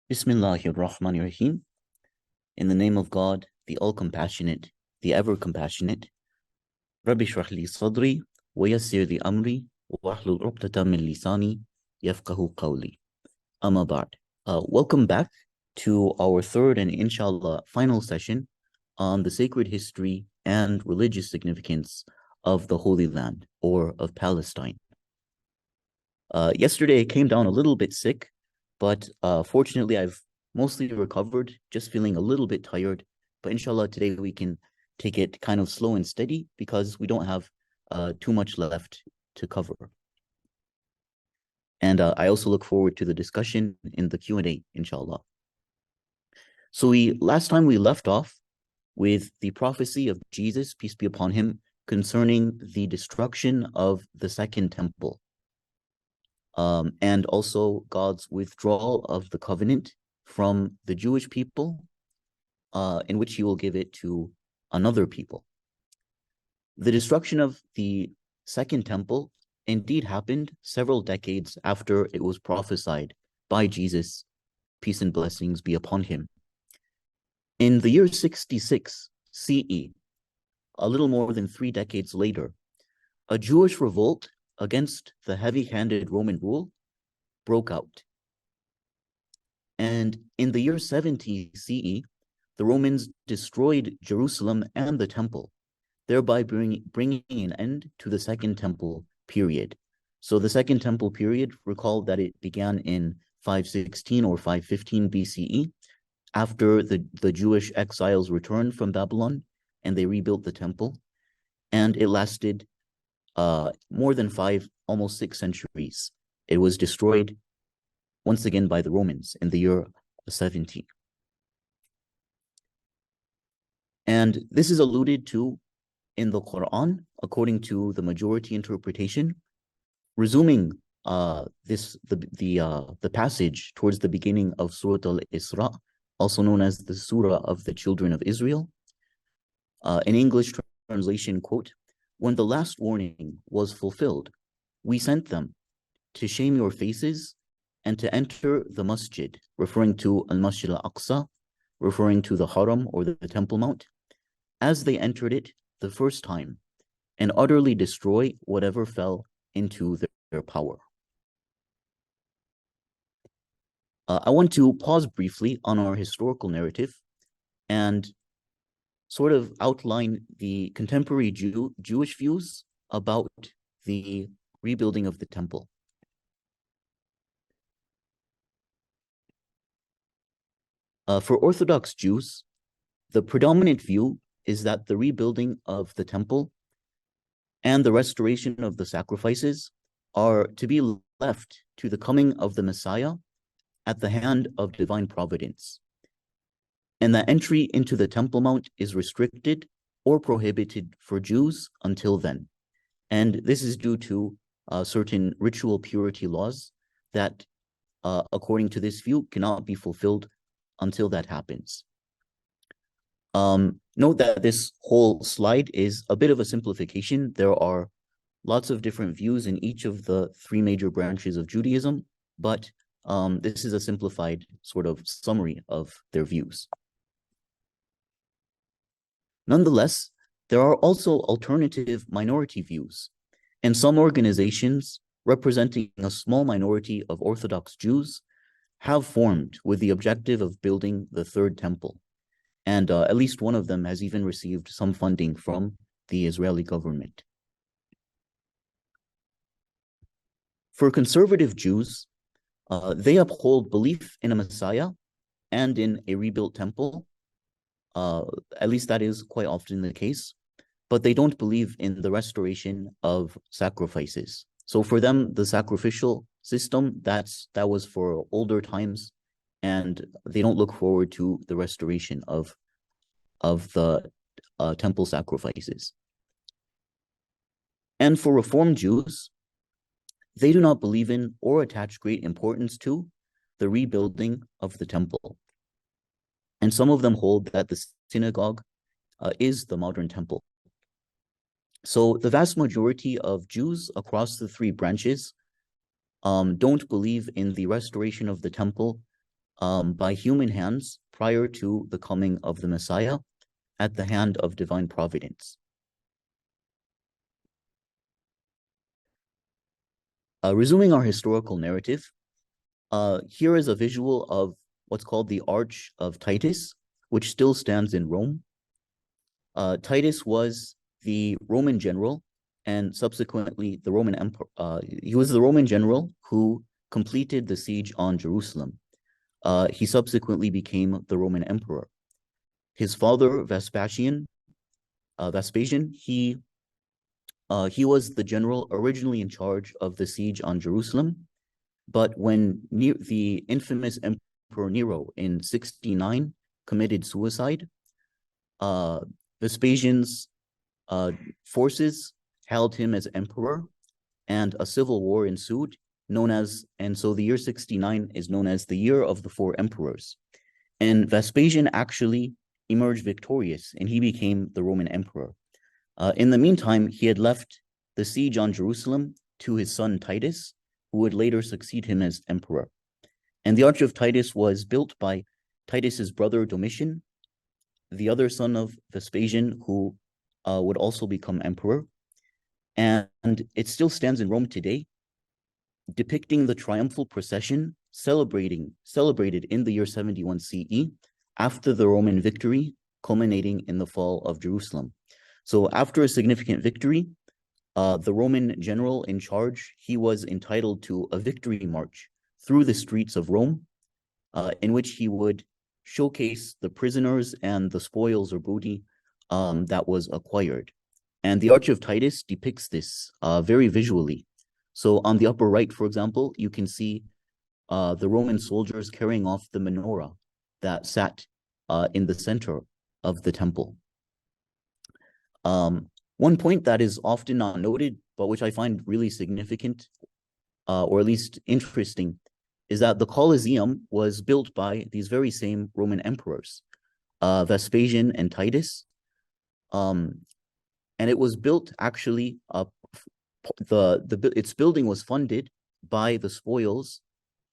Bismillahir Rahmanir Rahim. In the name of God, the All-Compassionate, the Ever-Compassionate. Rabbi shrah li sadri, wa yassir li amri, wahlul uqdatan min lisani, yafqahu qawli. Amma ba'd. Welcome back to our third and inshallah final session on the sacred history and religious significance of the Holy Land, or of Palestine. Yesterday I came down a little bit sick, but fortunately I've mostly recovered, just feeling a little bit tired. But inshallah today we can take it kind of slow and steady because we don't have too much left to cover. And I also look forward to the discussion in the Q&A, inshallah. So last time we left off with the prophecy of Jesus, peace be upon him, concerning the destruction of the Second Temple. And also God's withdrawal of the covenant from the Jewish people, in which he will give it to another people. The destruction of the Second Temple indeed happened several decades after it was prophesied by Jesus, peace and blessings be upon him. In the year 66 CE, a little more than 3 decades later, a Jewish revolt against the heavy-handed Roman rule broke out. And in the year 70 CE, the Romans destroyed Jerusalem and the temple, thereby bringing an end to the Second Temple period. So the Second Temple period, recall that it began in 516 or 515 BCE, after the Jewish exiles returned from Babylon and they rebuilt the temple, and it lasted more than 5, almost 6 centuries. It was destroyed once again by the Romans in the year 70. And this is alluded to in the Quran, according to the majority interpretation, resuming the passage towards the beginning of Surah Al-Isra, also known as the Surah of the Children of Israel. In English translation, quote, "When the last warning was fulfilled, we sent them to shame your faces and to enter the masjid," referring to Al-Masjid Al-Aqsa, referring to the Haram or the Temple Mount, "as they entered it the first time, and utterly destroy whatever fell into their power." I want to pause briefly on our historical narrative and sort of outline the contemporary Jewish views about the rebuilding of the temple. For Orthodox Jews, the predominant view is that the rebuilding of the temple and the restoration of the sacrifices are to be left to the coming of the Messiah at the hand of divine providence, and that entry into the Temple Mount is restricted or prohibited for Jews until then. And this is due to certain ritual purity laws that, according to this view, cannot be fulfilled until that happens. Note that this whole slide is a bit of a simplification. There are lots of different views in each of the 3 major branches of Judaism, but this is a simplified sort of summary of their views. Nonetheless, there are also alternative minority views, and some organizations representing a small minority of Orthodox Jews have formed with the objective of building the Third Temple. And at least one of them has even received some funding from the Israeli government. For conservative Jews, they uphold belief in a Messiah and in a rebuilt temple. At least that is quite often the case, but they don't believe in the restoration of sacrifices. So for them, the sacrificial system, that was for older times, and they don't look forward to the restoration of the temple sacrifices. And for Reform Jews, they do not believe in or attach great importance to the rebuilding of the temple. And some of them hold that the synagogue is the modern temple. So the vast majority of Jews across the 3 branches don't believe in the restoration of the temple by human hands prior to the coming of the Messiah at the hand of divine providence. Resuming our historical narrative, here is a visual of what's called the Arch of Titus, which still stands in Rome. Titus was the Roman general and subsequently the Roman emperor. He was the Roman general who completed the siege on Jerusalem. He subsequently became the Roman emperor. His father, Vespasian, he was the general originally in charge of the siege on Jerusalem. But when the infamous Emperor Nero in 69 committed suicide, Vespasian's forces held him as emperor, and a civil war ensued, and so the year 69 is known as the year of the four emperors. And Vespasian actually emerged victorious, and he became the Roman emperor. In the meantime, he had left the siege on Jerusalem to his son Titus, who would later succeed him as emperor. And the Arch of Titus was built by Titus's brother Domitian, the other son of Vespasian, who would also become emperor. And it still stands in Rome today, depicting the triumphal procession celebrated in the year 71 CE after the Roman victory, culminating in the fall of Jerusalem. So after a significant victory, the Roman general in charge, he was entitled to a victory march through the streets of Rome, in which he would showcase the prisoners and the spoils or booty that was acquired. And the Arch of Titus depicts this very visually. So on the upper right, for example, you can see the Roman soldiers carrying off the menorah that sat in the center of the temple. One point that is often not noted, but which I find really significant, or at least interesting, is that the Colosseum was built by these very same Roman emperors, Vespasian and Titus. And it was built actually, its building was funded by the spoils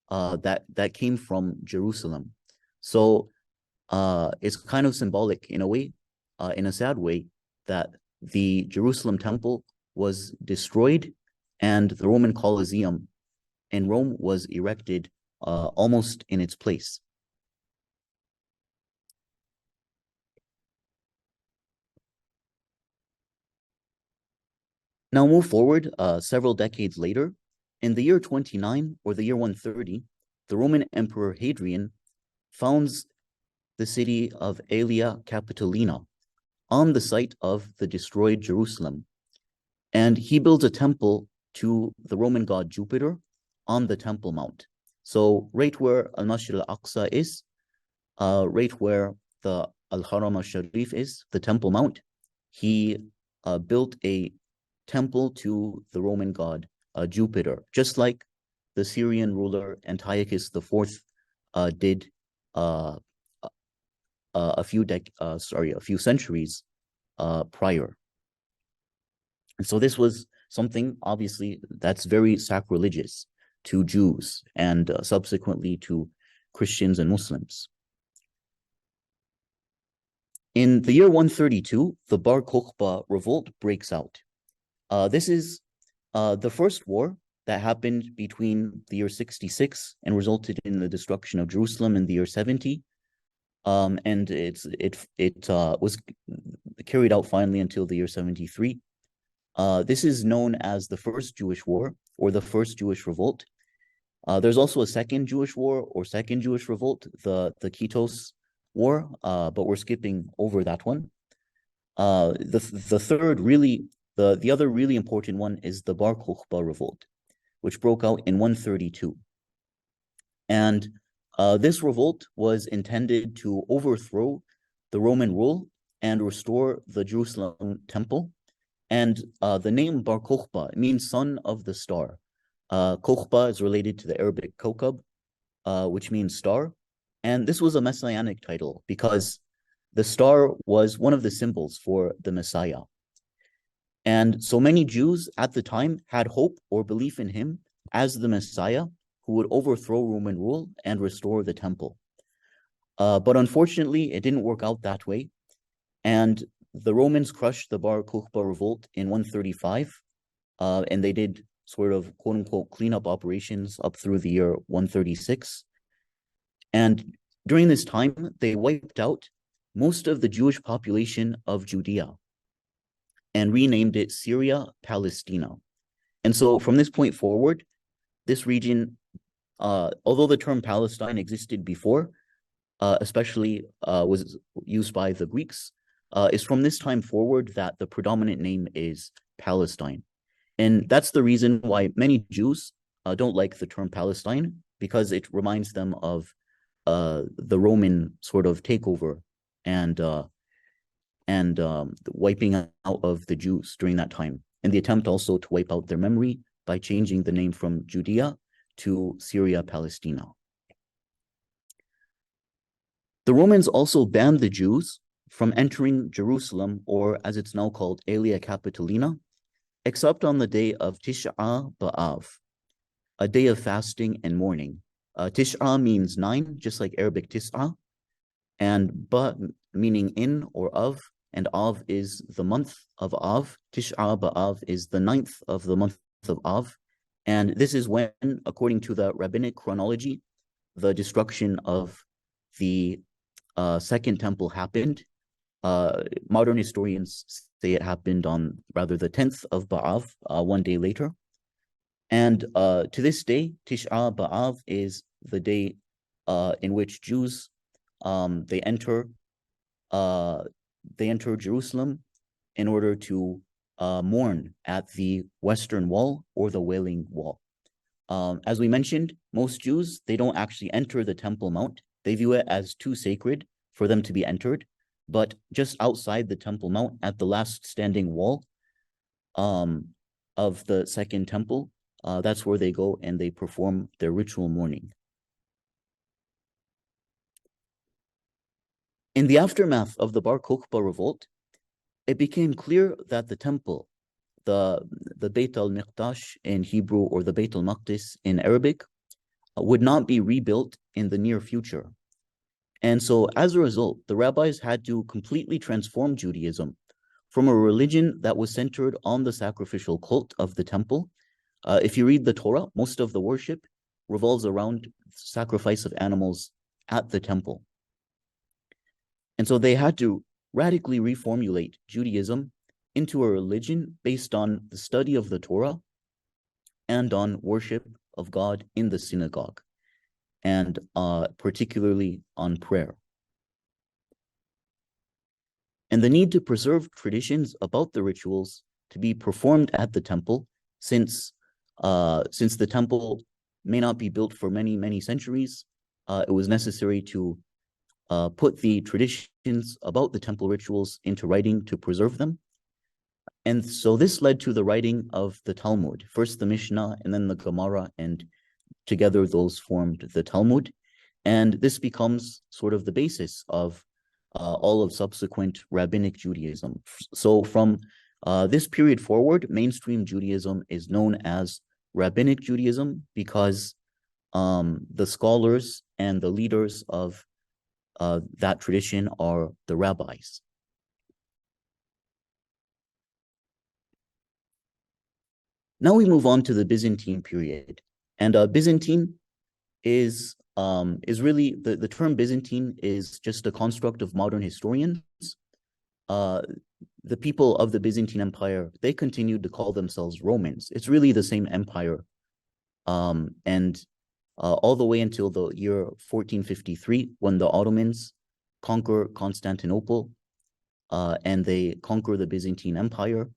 that came from Jerusalem. So it's kind of symbolic in a way, in a sad way, that the Jerusalem temple was destroyed and the Roman Colosseum in Rome was erected almost in its place. Now move forward several decades later. In the year 29 or the year 130, the Roman Emperor Hadrian founds the city of Aelia Capitolina on the site of the destroyed Jerusalem. And he builds a temple to the Roman god Jupiter on the Temple Mount. So right where Al-Masjid al-Aqsa is, right where the Al-Haram al-Sharif is, the Temple Mount, he built a temple to the Roman god Jupiter, just like the Syrian ruler Antiochus IV did a few centuries prior. And so this was something, obviously, that's very sacrilegious to Jews and subsequently to Christians and Muslims. In the year 132, the Bar Kokhba revolt breaks out. This is the first war that happened between the year 66 and resulted in the destruction of Jerusalem in the year 70. And it was carried out finally until the year 73. This is known as the First Jewish War or the First Jewish Revolt. There's also a Second Jewish War or Second Jewish Revolt, the Kitos War, but we're skipping over that one. The other really important one is the Bar Kokhba Revolt, which broke out in 132. And this revolt was intended to overthrow the Roman rule and restore the Jerusalem temple. And the name Bar Kokhba means son of the star. Kokhba is related to the Arabic Kokab, which means star. And this was a messianic title because the star was one of the symbols for the Messiah. And so many Jews at the time had hope or belief in him as the Messiah who would overthrow Roman rule and restore the temple. But unfortunately, it didn't work out that way. And the Romans crushed the Bar Kokhba revolt in 135, and they did sort of quote unquote cleanup operations up through the year 136. And during this time, they wiped out most of the Jewish population of Judea and renamed it Syria Palestina. And so from this point forward, this region, although the term Palestine existed before, especially was used by the Greeks, is from this time forward that the predominant name is Palestine. And that's the reason why many Jews don't like the term Palestine, because it reminds them of the Roman sort of takeover and wiping out of the Jews during that time, and the attempt also to wipe out their memory by changing the name from Judea to Syria Palestina. The Romans also banned the Jews from entering Jerusalem, or as it's now called, Aelia Capitolina, except on the day of Tish'a B'Av, a day of fasting and mourning. Tish'a means 9, just like Arabic Tis'a, and Ba meaning in or of, and Av is the month of Av. Tish'a B'Av is the 9th of the month of Av. And this is when, according to the rabbinic chronology, the destruction of the Second Temple happened. Modern historians say it happened on rather the 10th of Ba'av, one day later. And to this day, Tish'a B'Av is the day in which Jews they enter Jerusalem in order to mourn at the Western Wall or the Wailing Wall. As we mentioned, most Jews, they don't actually enter the Temple Mount. They view it as too sacred for them to be entered. But just outside the Temple Mount, at the last standing wall of the Second Temple, that's where they go and they perform their ritual mourning. In the aftermath of the Bar Kokhba revolt, it became clear that the temple, the Bayt al-Miqdash in Hebrew or the Bayt al-Maqdis in Arabic, would not be rebuilt in the near future. And so as a result, the rabbis had to completely transform Judaism from a religion that was centered on the sacrificial cult of the temple. If you read the Torah, most of the worship revolves around sacrifice of animals at the temple. And so they had to radically reformulate Judaism into a religion based on the study of the Torah and on worship of God in the synagogue, and particularly on prayer. And the need to preserve traditions about the rituals to be performed at the temple, since the temple may not be built for many, many centuries, it was necessary to put the traditions about the temple rituals into writing to preserve them. And so this led to the writing of the Talmud, first the Mishnah and then the Gemara, and together those formed the Talmud. And this becomes sort of the basis of all of subsequent rabbinic Judaism. So from this period forward, mainstream Judaism is known as rabbinic Judaism because the scholars and the leaders of that tradition are the rabbis. Now we move on to the Byzantine period. And Byzantine is really, the term Byzantine is just a construct of modern historians. The people of the Byzantine Empire, they continued to call themselves Romans. It's really the same empire. And all the way until the year 1453, when the Ottomans conquer Constantinople and they conquer the Byzantine Empire,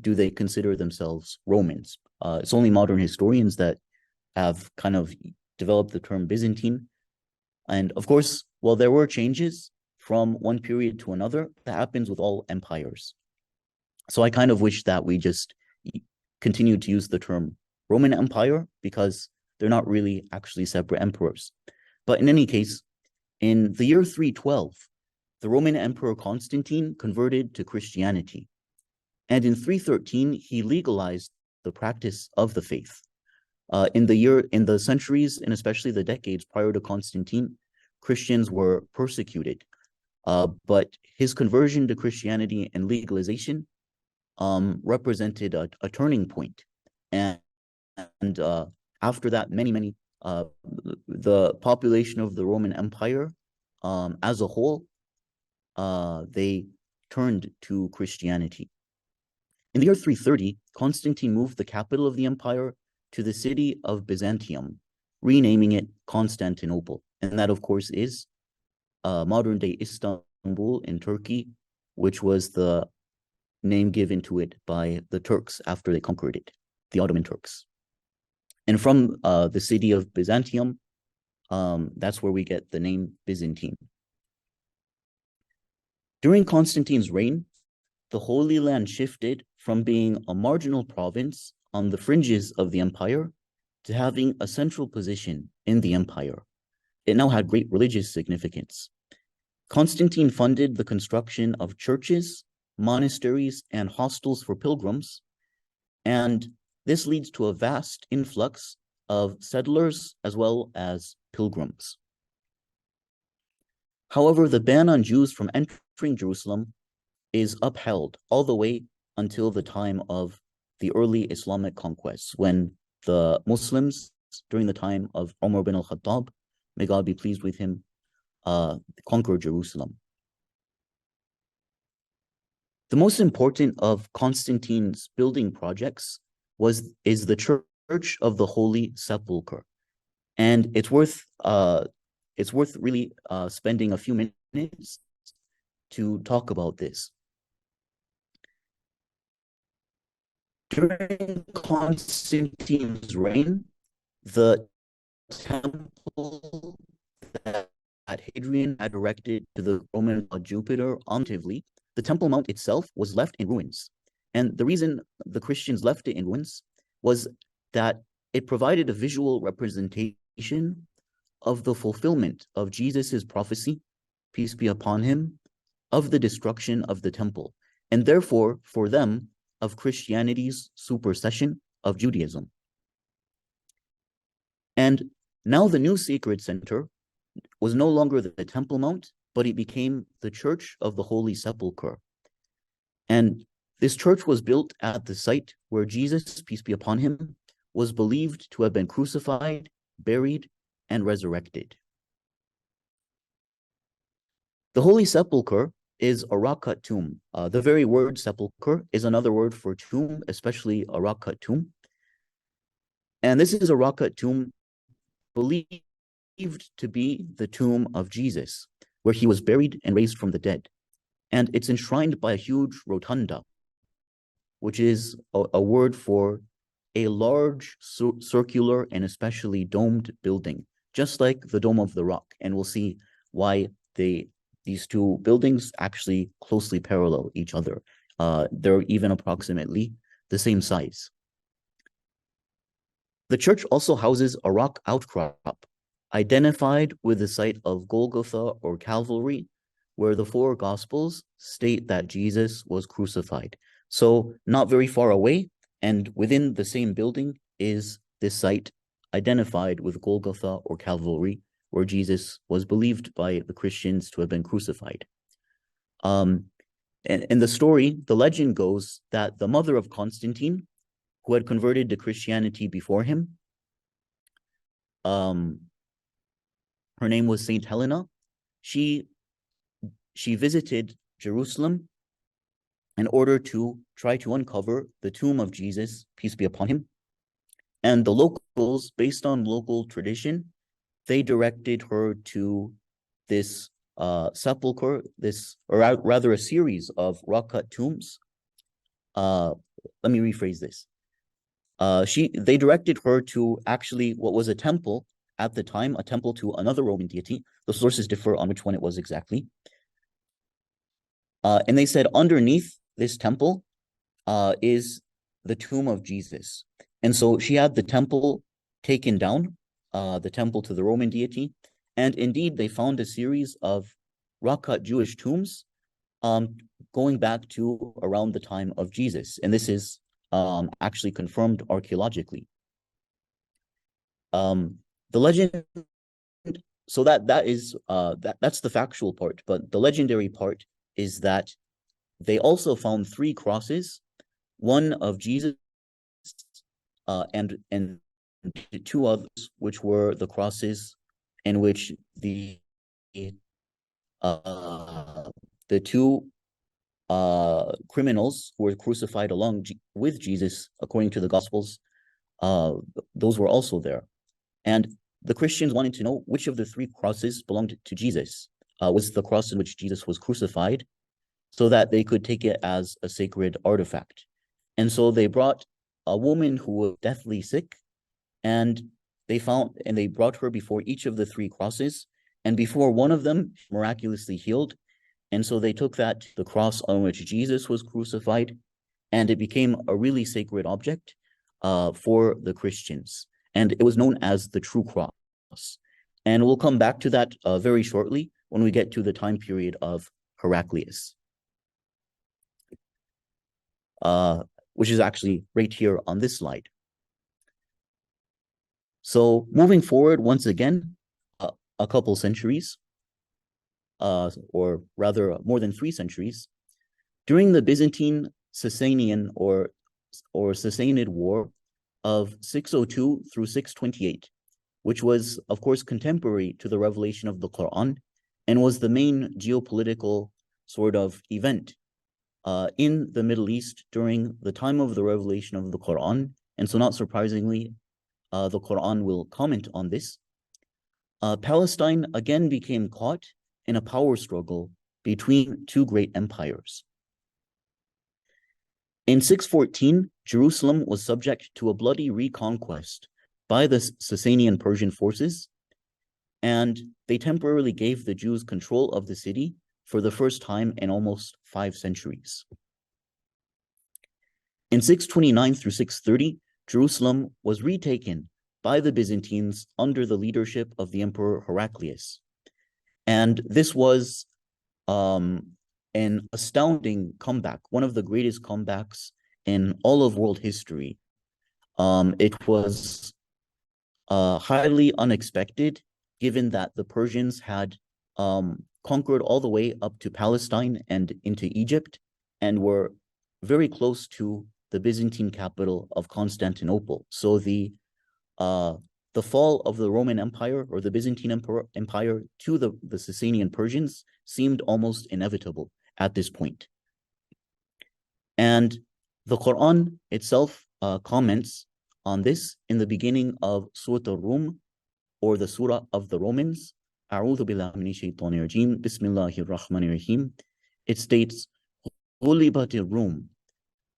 do they consider themselves Romans? It's only modern historians that have kind of developed the term Byzantine. And of course, well, there were changes from one period to another. That happens with all empires. So I kind of wish that we just continued to use the term Roman Empire, because they're not really actually separate emperors. But in any case, in the year 312, the Roman Emperor Constantine converted to Christianity. And in 313, he legalized the practice of the faith. In the centuries, and especially the decades prior to Constantine, Christians were persecuted. But his conversion to Christianity and legalization represented a turning point. And after that, many, the population of the Roman Empire as a whole, they turned to Christianity. In the year 330, Constantine moved the capital of the empire to the city of Byzantium, renaming it Constantinople. And that, of course, is modern-day Istanbul in Turkey, which was the name given to it by the Turks after they conquered it, the Ottoman Turks. And from the city of Byzantium, that's where we get the name Byzantine. During Constantine's reign, the Holy Land shifted from being a marginal province on the fringes of the empire to having a central position in the empire. It now had great religious significance. Constantine funded the construction of churches, monasteries, and hostels for pilgrims, and this leads to a vast influx of settlers as well as pilgrims. However, the ban on Jews from entering Jerusalem is upheld all the way until the time of the early Islamic conquests, when the Muslims, during the time of Umar bin al-Khattab, may God be pleased with him, conquered Jerusalem. The most important of Constantine's building projects is the Church of the Holy Sepulchre, and it's worth really spending a few minutes to talk about this. During Constantine's reign, the temple that Hadrian had erected to the Roman god Jupiter, omnitively, the Temple Mount itself was left in ruins. And the reason the Christians left it in ruins was that it provided a visual representation of the fulfillment of Jesus's prophecy, peace be upon him, of the destruction of the temple, and therefore, for them, of Christianity's supersession of Judaism. And now the new sacred center was no longer the Temple Mount, but it became the Church of the Holy Sepulchre. And this church was built at the site where Jesus, peace be upon him, was believed to have been crucified, buried, and resurrected. The Holy Sepulchre is a rock-cut tomb. The very word sepulchre is another word for tomb, especially a rock-cut tomb. And this is a rock-cut tomb believed to be the tomb of Jesus, where he was buried and raised from the dead. And it's enshrined by a huge rotunda, which is a word for a large circular and especially domed building, just like the Dome of the Rock. And we'll see why these two buildings actually closely parallel each other. They're even approximately the same size. The church also houses a rock outcrop, identified with the site of Golgotha or Calvary, where the four Gospels state that Jesus was crucified. So not very far away, and within the same building is this site identified with Golgotha or Calvary, where Jesus was believed by the Christians to have been crucified. And in the story, the legend goes that the mother of Constantine, who had converted to Christianity before him, her name was Saint Helena. She visited Jerusalem in order to try to uncover the tomb of Jesus, peace be upon him. And the locals, based on local tradition, they directed her to this sepulchre, or rather a series of rock-cut tombs. Let me rephrase this. They directed her to actually what was a temple at the time, a temple to another Roman deity. The sources differ on which one it was exactly. And they said underneath this temple is the tomb of Jesus. And so she had the temple taken down, the temple to the Roman deity. And indeed, they found a series of rock-cut Jewish tombs going back to around the time of Jesus. And this is actually confirmed archaeologically. The legend So that's the factual part, but the legendary part is that they also found 3 crosses, one of Jesus, and 2 others, which were the crosses in which uh, the 2 criminals who were crucified along with Jesus, according to the Gospels, those were also there. And the Christians wanted to know which of the 3 crosses belonged to Jesus. Was the cross in which Jesus was crucified, so that they could take it as a sacred artifact. And so they brought a woman who was deathly sick, and they brought her before each of the 3 crosses, and before one of them miraculously healed. And so they took that to the cross on which Jesus was crucified, and it became a really sacred object for the Christians. And it was known as the true cross. And we'll come back to that very shortly when we get to the time period of Heraclius, which is actually right here on this slide. So moving forward, once again, a couple centuries, or rather more than 3 centuries, during the Byzantine Sasanian or Sassanid War of 602 through 628, which was, of course, contemporary to the revelation of the Quran and was the main geopolitical sort of event in the Middle East during the time of the revelation of the Quran. And so not surprisingly, the Quran will comment on this. Palestine again became caught in a power struggle between 2 great empires. In 614, Jerusalem was subject to a bloody reconquest by the Sasanian Persian forces, and they temporarily gave the Jews control of the city for the first time in almost 5 centuries. In 629 through 630, Jerusalem was retaken by the Byzantines under the leadership of the Emperor Heraclius. And this was an astounding comeback, one of the greatest comebacks in all of world history. It was highly unexpected, given that the Persians had conquered all the way up to Palestine and into Egypt, and were very close to the Byzantine capital of Constantinople. So the fall of the Roman Empire, or the Byzantine Empire, to the Sasanian Persians seemed almost inevitable at this point. And the Quran itself comments on this in the beginning of Surah Al-Rum, or the Surah of the Romans. A'udhu billahi minash shaitanir rajim, Bismillahir Rahmanir Rahim. It states, Ghulibatir Rum,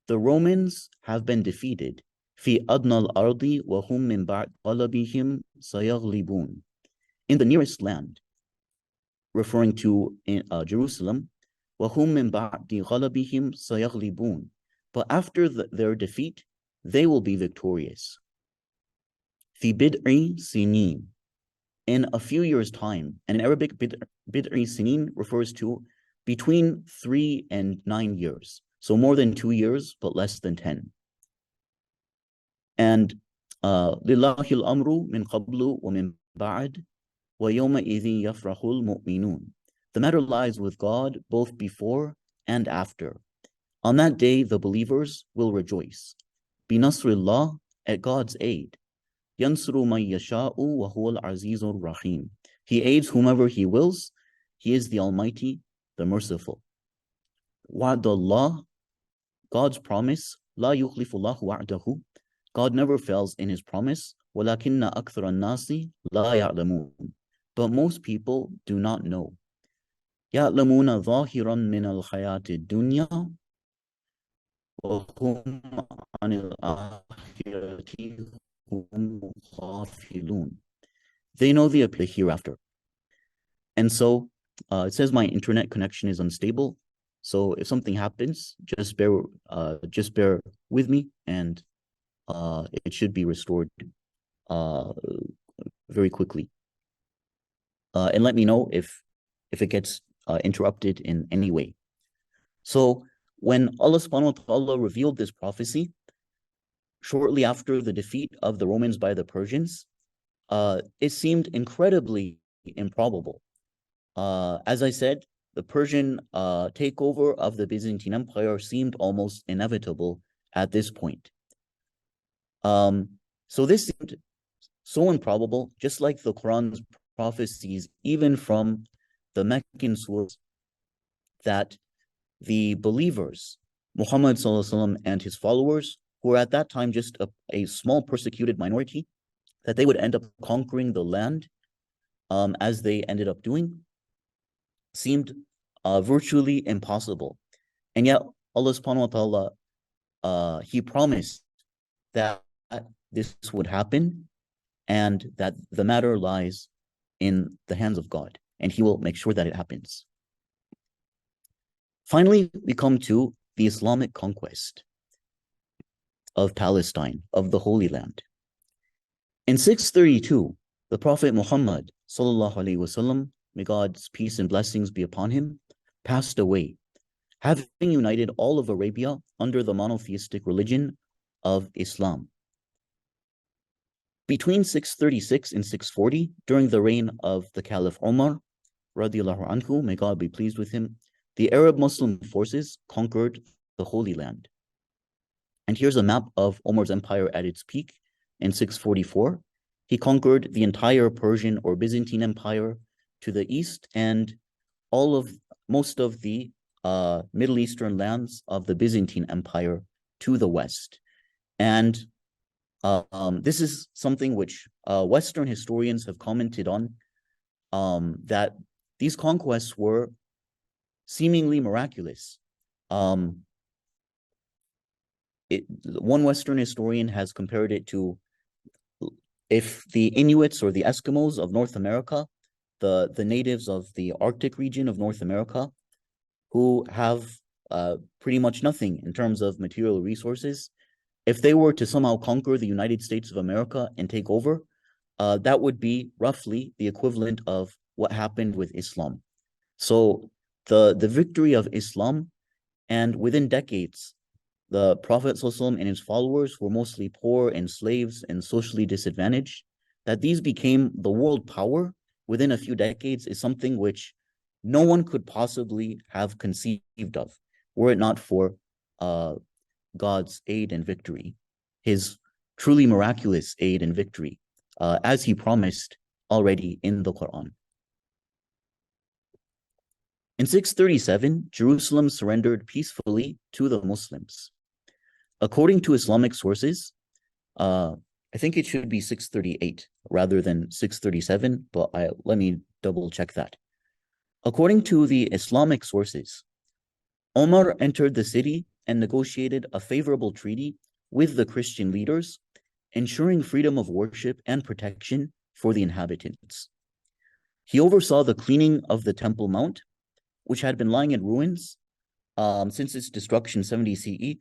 the Romans have been defeated. Fi adnal ardi wa hum min ba'd ghalabihim sayaghlibun. In the nearest land, referring to Jerusalem, wa hum min ba'di ghalabihim sayaghlibun. But after their defeat, they will be victorious. Fi bid'i sinin, in a few years' time. And in Arabic, bid'i sinin refers to between 3 and 9 years. So more than 2 years, but less than 10. And lillahi al-amru min qablu wa min ba'd wa yawma idhin yafrahul mu'minun. The matter lies with God both before and after. On that day, the believers will rejoice. Binasrillah, at God's aid. Yansuru man yasha'u wa huwa al-azizur rahim. He aids whomever he wills. He is the Almighty, the Merciful. Wa'dallah, God's promise. La yukhlifullahu wa'dahu. God never fails in his promise. وَلَكِنَّ أَكْثَرَ النَّاسِ لَا يَعْلَمُونَ. But most people do not know. يَعْلَمُونَ ظَاهِرًا مِنَ الْحَيَاةِ الدُّنْيَا وَهُمْ عَنِ الْآخِرَةِ هُمْ غَافِلُونَ. They know the hereafter. And so it says my internet connection is unstable. So if something happens, just bear with me, and it should be restored very quickly. And let me know if it gets interrupted in any way. So when Allah subhanahu wa ta'ala revealed this prophecy, shortly after the defeat of the Romans by the Persians, it seemed incredibly improbable. As I said, the Persian takeover of the Byzantine Empire seemed almost inevitable at this point. So this seemed so improbable, just like the Quran's prophecies, even from the Meccan source, that the believers, Muhammad ﷺ and his followers, who were at that time just a small persecuted minority, that they would end up conquering the land as they ended up doing, seemed virtually impossible. And yet Allah subhanahu wa ta'ala, He promised that this would happen and that the matter lies in the hands of God, and He will make sure that it happens. Finally, we come to the Islamic conquest of Palestine, of the Holy Land. In 632, the Prophet Muhammad ﷺ, may God's peace and blessings be upon him, passed away, having united all of Arabia under the monotheistic religion of Islam. Between 636 and 640, during the reign of the Caliph Umar, radiallahu anhu, may God be pleased with him, the Arab Muslim forces conquered the Holy Land. And here's a map of Umar's empire at its peak in 644. He conquered the entire Persian or Byzantine Empire to the east and most of the Middle Eastern lands of the Byzantine Empire to the west. And this is something which Western historians have commented on, that these conquests were seemingly miraculous. One Western historian has compared it to if the Inuits or the Eskimos of North America, the natives of the Arctic region of North America, who have pretty much nothing in terms of material resources, if they were to somehow conquer the United States of America and take over, that would be roughly the equivalent of what happened with Islam. So the victory of Islam, and within decades, the Prophet ﷺ and his followers were mostly poor and slaves and socially disadvantaged, that these became the world power within a few decades is something which no one could possibly have conceived of, were it not for God's aid and victory, His truly miraculous aid and victory, as He promised already in the Quran. In 637, Jerusalem surrendered peacefully to the Muslims. According to Islamic sources, I think it should be 638 rather than 637, but let me double check that. According to the Islamic sources, Omar entered the city and negotiated a favorable treaty with the Christian leaders, ensuring freedom of worship and protection for the inhabitants. He oversaw the cleaning of the Temple Mount, which had been lying in ruins since its destruction 70 CE,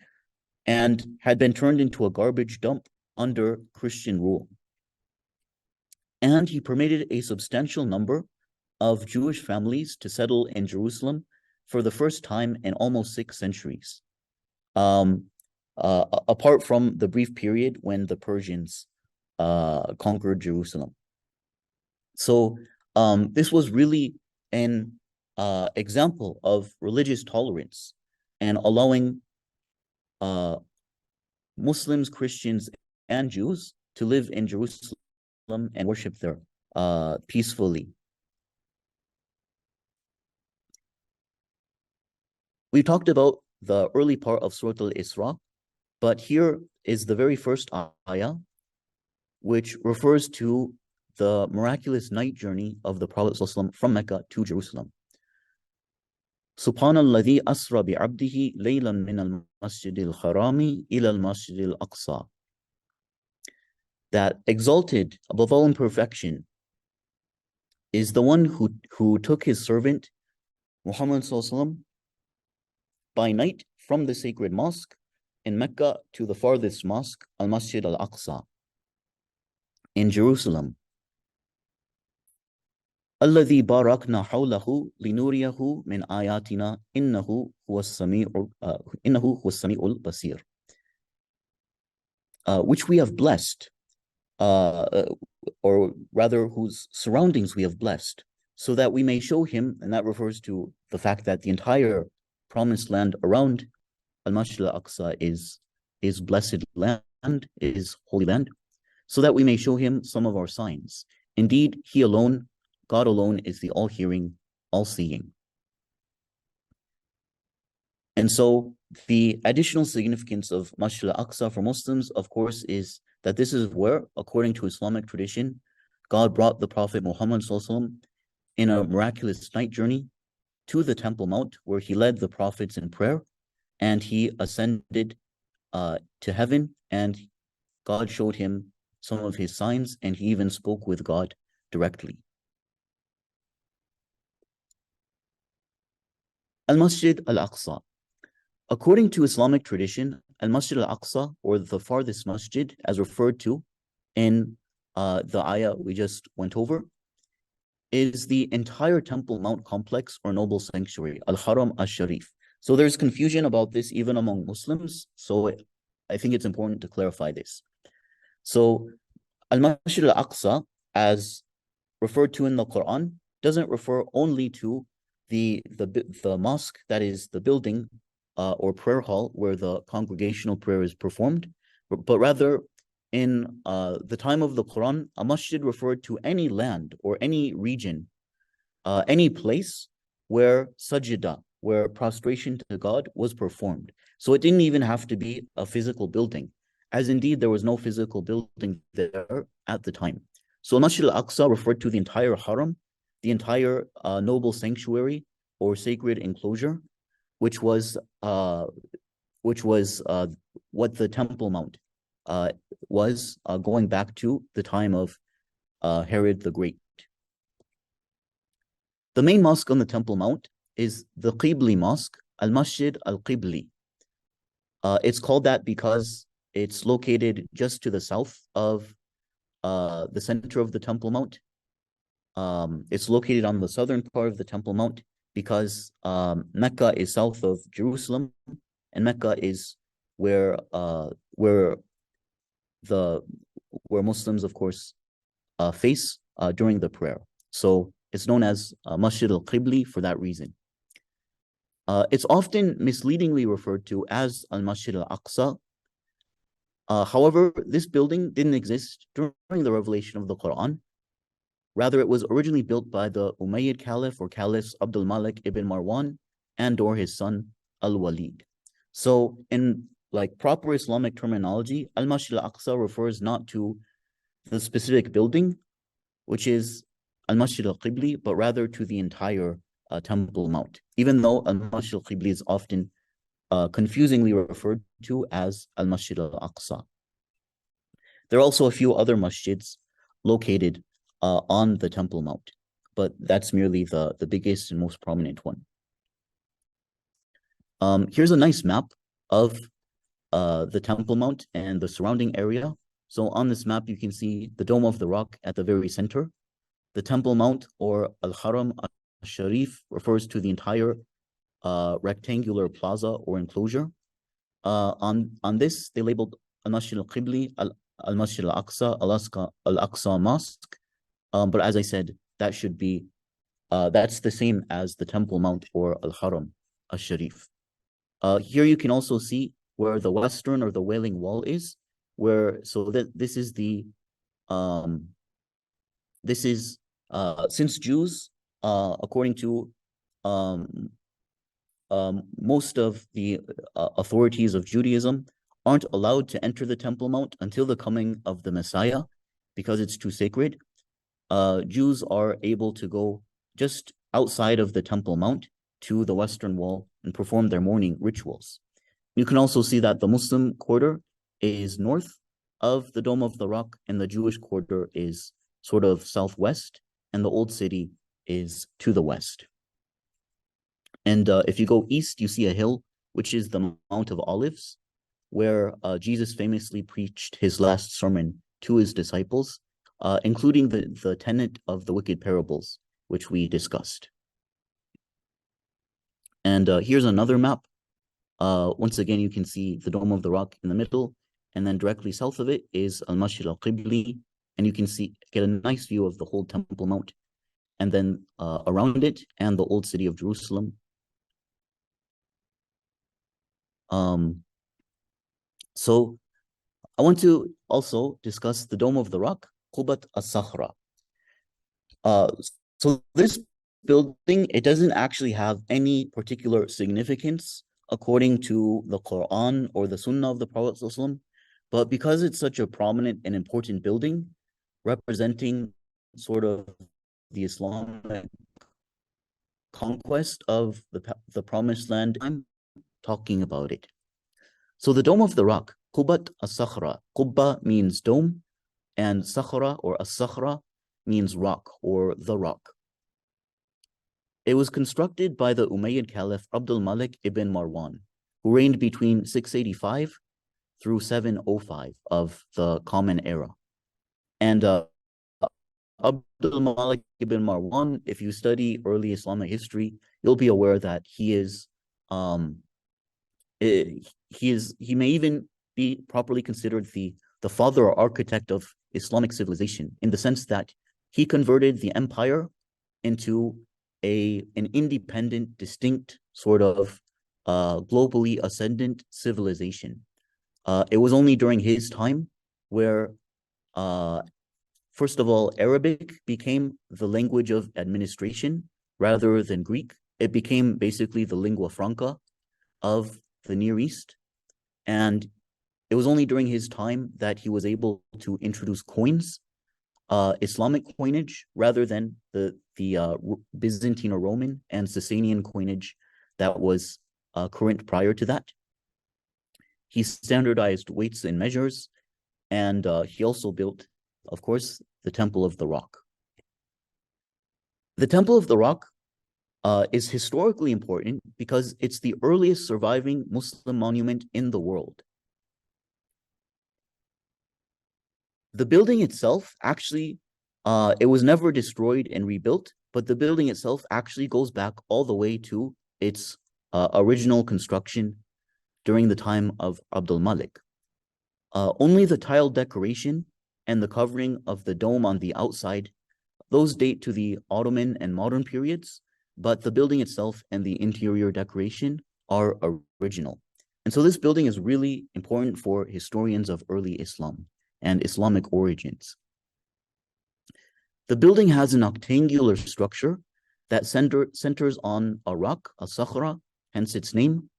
and had been turned into a garbage dump under Christian rule. And he permitted a substantial number of Jewish families to settle in Jerusalem for the first time in almost 6 centuries, apart from the brief period when the Persians conquered Jerusalem. So this was really an example of religious tolerance and allowing Muslims, Christians, and Jews to live in Jerusalem and worship there peacefully. We talked about the early part of Surah Al-Isra, but here is the very first ayah, which refers to the miraculous night journey of the Prophet ﷺ from Mecca to Jerusalem. Subhanalladhi asra bi'abdihi laylan min al-masjid al-harami ila al-masjid al-aqsa. That exalted above all imperfection is the one who took his servant Muhammad ﷺ by night from the sacred mosque in Mecca to the farthest mosque, al-Masjid al-Aqsa, in Jerusalem. الذي باركنا حوله لنريه من آياتنا إنه هو السميع البصير, which we have blessed, or rather whose surroundings we have blessed, so that we may show him, and that refers to the fact that the entire promised land around Al-Masjid al-Aqsa is blessed land, is holy land, so that we may show him some of our signs. Indeed, he alone, God alone, is the all-hearing, all-seeing. And so the additional significance of Masjid al-Aqsa for Muslims, of course, is that this is where, according to Islamic tradition, God brought the Prophet Muhammad in a miraculous night journey to the Temple Mount, where he led the prophets in prayer, and he ascended to heaven, and God showed him some of his signs, and he even spoke with God directly. Al-Masjid al-Aqsa. According to Islamic tradition, Al-Masjid al-Aqsa, or the farthest masjid, as referred to in the ayah we just went over, is the entire Temple Mount complex or noble sanctuary, Al-Haram al-Sharif. So there's confusion about this even among Muslims, so I think it's important to clarify this. So Al-Masjid al-Aqsa, as referred to in the Quran, doesn't refer only to the mosque, that is the building or prayer hall where the congregational prayer is performed, but rather in the time of the Quran, a masjid referred to any land or any region, any place where sajda, where prostration to God was performed. So it didn't even have to be a physical building, as indeed there was no physical building there at the time. So Masjid al-Aqsa referred to the entire haram, the entire noble sanctuary or sacred enclosure, which was what the Temple Mount was, going back to the time of Herod the Great. The main mosque on the Temple Mount is the Qibli Mosque, Al-Masjid Al-Qibli. It's called that because it's located just to the south of the center of the Temple Mount. It's located on the southern part of the Temple Mount because Mecca is south of Jerusalem, and Mecca is where Muslims, of course, face during the prayer. So it's known as Masjid al-Qibli for that reason. It's often misleadingly referred to as Al-Masjid al-Aqsa. However, this building didn't exist during the revelation of the Quran. Rather, it was originally built by the Umayyad Caliph or Caliphs Abdul Malik ibn Marwan and or his son Al-Walid. So in like proper Islamic terminology, Al-Masjid al-Aqsa refers not to the specific building, which is Al-Masjid al-Qibli, but rather to the entire Temple Mount, even though Al-Masjid al-Qibli is often confusingly referred to as Al-Masjid al-Aqsa. There are also a few other masjids located on the Temple Mount, but that's merely the biggest and most prominent one. Here's a nice map of the Temple Mount and the surrounding area. So on this map, you can see the Dome of the Rock at the very center. The Temple Mount, or Al-Haram al-Sharif, refers to the entire rectangular plaza or enclosure. On this, they labeled Al-Masjid al-Qibli, Al-Masjid al-Aqsa, Al-Aqsa Mosque. But as I said, that should be, that's the same as the Temple Mount or Al-Haram al-Sharif. Here you can also see where the western or the Wailing Wall is, so that this is since Jews, according to most of the authorities of Judaism, aren't allowed to enter the Temple Mount until the coming of the Messiah because it's too sacred. Jews are able to go just outside of the Temple Mount to the Western Wall and perform their morning rituals. You can also see that the Muslim quarter is north of the Dome of the Rock, and the Jewish quarter is sort of southwest, and the Old City is to the west. And if you go east, you see a hill, which is the Mount of Olives, where Jesus famously preached his last sermon to his disciples, including the tenet of the wicked parables, which we discussed. And here's another map. Once again, you can see the Dome of the Rock in the middle, and then directly south of it is Al-Masjid al-Qibli, and you can get a nice view of the whole Temple Mount, and then around it, and the old city of Jerusalem. So I want to also discuss the Dome of the Rock, Qubat al-Sakhra. So this building, it doesn't actually have any particular significance according to the Quran or the Sunnah of the Prophet ﷺ, but because it's such a prominent and important building, representing sort of the Islamic conquest of the Promised Land, I'm talking about it. So the Dome of the Rock, Qubat al-Sakhra. Qubba means dome, and Sakhra or as-Sakhra means rock or the rock. It was constructed by the Umayyad Caliph Abdul Malik ibn Marwan, who reigned between 685 through 705 of the Common Era. And Abdul Malik ibn Marwan, if you study early Islamic history, you'll be aware that he may even be properly considered the father or architect of Islamic civilization, in the sense that he converted the empire into an independent, distinct, sort of globally ascendant civilization. It was only during his time where, first of all, Arabic became the language of administration rather than Greek. It became basically the lingua franca of the Near East. And it was only during his time that he was able to introduce coins, Islamic coinage, rather than the Byzantine or Roman and Sasanian coinage that was current prior to that. He standardized weights and measures, and he also built, of course, the Temple of the Rock. The Temple of the Rock is historically important because it's the earliest surviving Muslim monument in the world. The building itself, actually, it was never destroyed and rebuilt, but the building itself actually goes back all the way to its original construction during the time of Abdul Malik. Only the tile decoration and the covering of the dome on the outside, those date to the Ottoman and modern periods, but the building itself and the interior decoration are original. And so this building is really important for historians of early Islam and Islamic origins. The building has an octangular structure that centers on a rock, a sakhra, hence its name.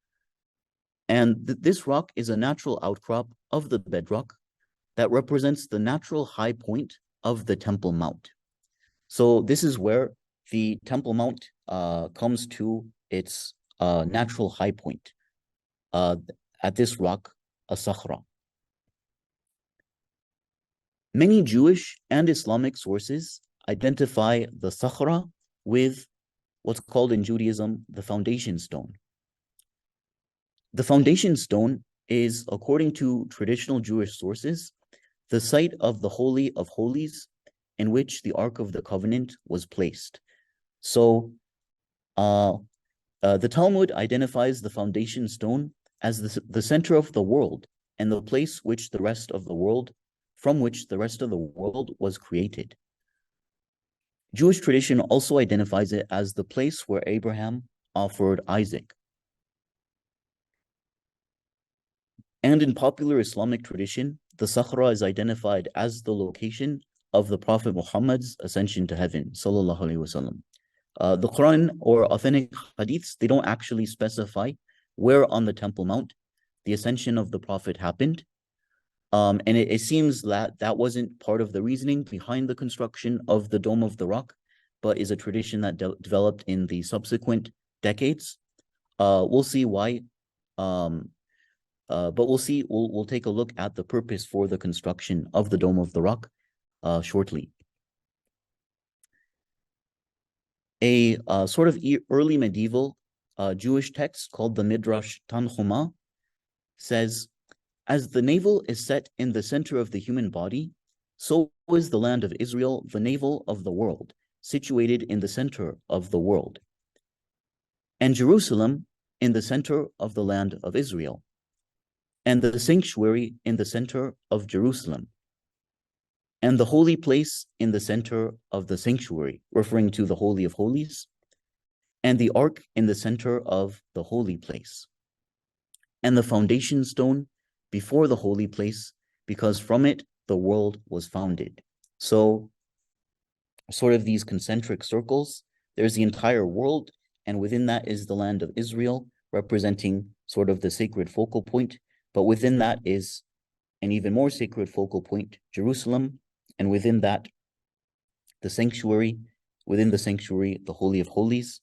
And this rock is a natural outcrop of the bedrock that represents the natural high point of the Temple Mount. So this is where the Temple Mount comes to its natural high point at this rock, a sakhra. Many Jewish and Islamic sources identify the sakhra with what's called in Judaism the foundation stone. The foundation stone is, according to traditional Jewish sources, the site of the Holy of Holies in which the Ark of the Covenant was placed. So the Talmud identifies the foundation stone as the center of the world and the place from which the rest of the world was created. Jewish tradition also identifies it as the place where Abraham offered Isaac. And in popular Islamic tradition, the Sakhra is identified as the location of the Prophet Muhammad's ascension to heaven, sallallahu alaihi wasallam. The Quran or authentic hadiths, they don't actually specify where on the Temple Mount the ascension of the Prophet happened. And it seems that wasn't part of the reasoning behind the construction of the Dome of the Rock, but is a tradition that developed in the subsequent decades. We'll see why, but we'll take a look at the purpose for the construction of the Dome of the Rock shortly. A sort of early medieval Jewish text called the Midrash Tanhuma says, "As the navel is set in the center of the human body, so is the land of Israel the navel of the world, situated in the center of the world, and Jerusalem in the center of the land of Israel, and the sanctuary in the center of Jerusalem. and the holy place in the center of the sanctuary, referring to the Holy of Holies, and the ark in the center of the holy place, and the foundation stone before the holy place, because from it the world was founded. So, sort of these concentric circles, there's the entire world, and within that is the land of Israel, representing sort of the sacred focal point. But within that is an even more sacred focal point, Jerusalem, and within that, the sanctuary, within the sanctuary, the Holy of Holies,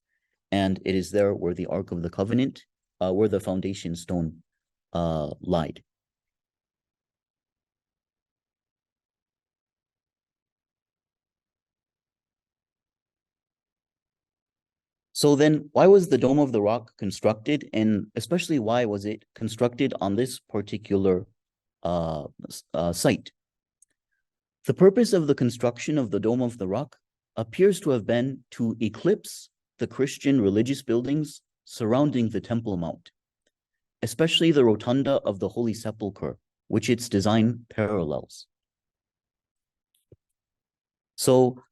and it is there where the Ark of the Covenant, where the foundation stone lied. So then, why was the Dome of the Rock constructed, and especially why was it constructed on this particular site? The purpose of the construction of the Dome of the Rock appears to have been to eclipse the Christian religious buildings surrounding the Temple Mount, especially the rotunda of the Holy Sepulchre, which its design parallels. So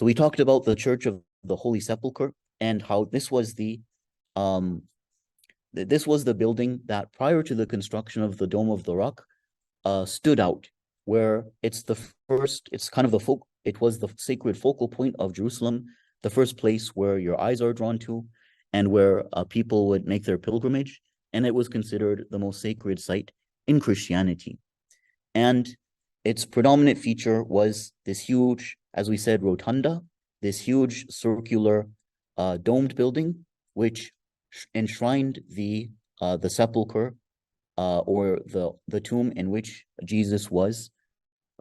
we talked about the Church of the Holy Sepulchre and how this was the building that prior to the construction of the Dome of the Rock stood out, where it's the first, it's kind of it was the sacred focal point of Jerusalem, the first place where your eyes are drawn to and where people would make their pilgrimage, and it was considered the most sacred site in Christianity. And its predominant feature was this huge, as we said, rotunda, this huge circular domed building, which enshrined the sepulchre or the tomb in which Jesus was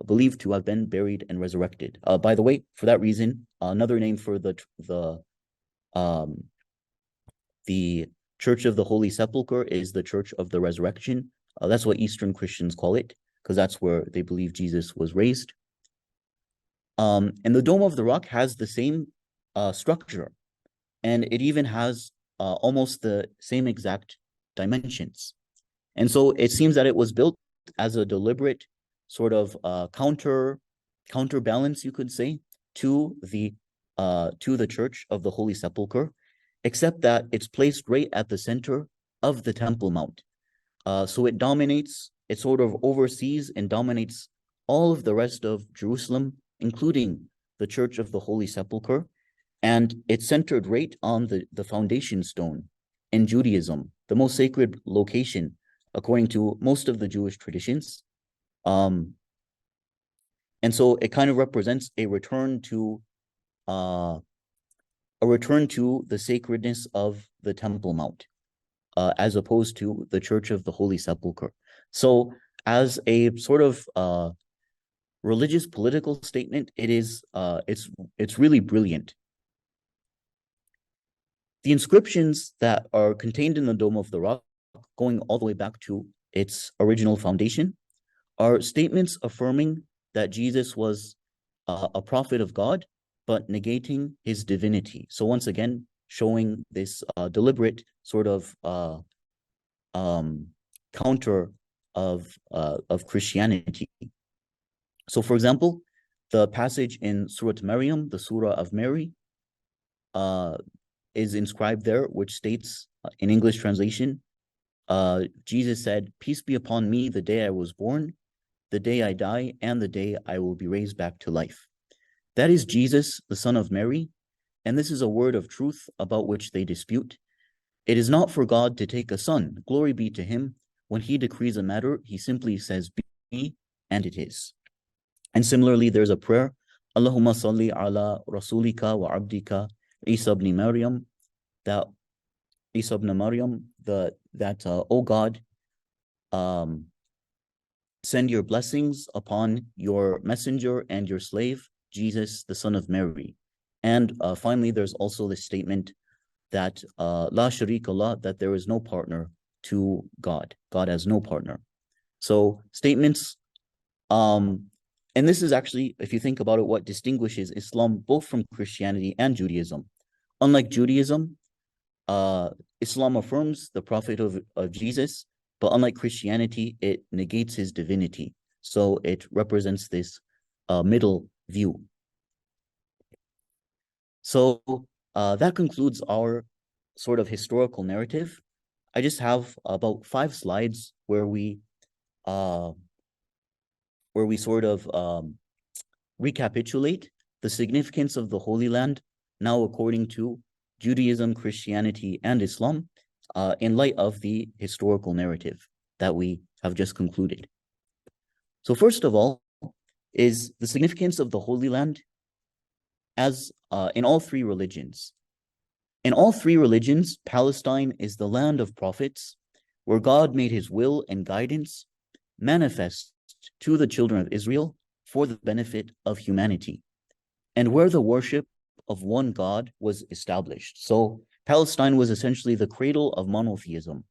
believed to have been buried and resurrected. By the way, for that reason, another name for the Church of the Holy Sepulchre is the Church of the Resurrection. That's what Eastern Christians call it, because that's where they believe Jesus was raised. And the Dome of the Rock has the same structure, and it even has almost the same exact dimensions. And so it seems that it was built as a deliberate sort of counterbalance, you could say, to the Church of the Holy Sepulchre, except that it's placed right at the center of the Temple Mount. So it dominates, it sort of oversees and dominates all of the rest of Jerusalem, including the Church of the Holy Sepulchre, and it's centered right on the foundation stone in Judaism, the most sacred location according to most of the Jewish traditions. And so it kind of represents a return to the sacredness of the Temple Mount, as opposed to the Church of the Holy Sepulchre. So as a sort of religious political statement, it is it's really brilliant. The inscriptions that are contained in the Dome of the Rock, going all the way back to its original foundation, are statements affirming that Jesus was a prophet of God, but negating his divinity. So once again, showing this deliberate sort of counter of Christianity. So for example, the passage in Surah Maryam, the Surah of Mary, is inscribed there, which states in English translation, Jesus said, "Peace be upon me the day I was born, the day I die, and the day I will be raised back to life." That is Jesus, the son of Mary, and this is a word of truth about which they dispute. It is not for God to take a son, glory be to him. When he decrees a matter, he simply says, "Be," and it is. And similarly, there's a prayer, Allahumma salli ala rasulika wa abdika Isa ibn Maryam, that Isa ibn Maryam, oh God, send your blessings upon your messenger and your slave, Jesus, the son of Mary. And finally, there's also this statement that La sharika Allah, that there is no partner to God. God has no partner. So statements, and this is actually, if you think about it, what distinguishes Islam both from Christianity and Judaism. Unlike Judaism, Islam affirms the prophet of Jesus, but unlike Christianity, it negates his divinity. So it represents this middle view. So that concludes our sort of historical narrative. I just have about 5 slides where we sort of recapitulate the significance of the Holy Land now according to Judaism, Christianity, and Islam in light of the historical narrative that we have just concluded. So first of all is the significance of the Holy Land as in all 3 religions. In all 3 religions, Palestine is the land of prophets, where God made his will and guidance manifest to the children of Israel for the benefit of humanity, and where the worship of one God was established. So Palestine was essentially the cradle of monotheism,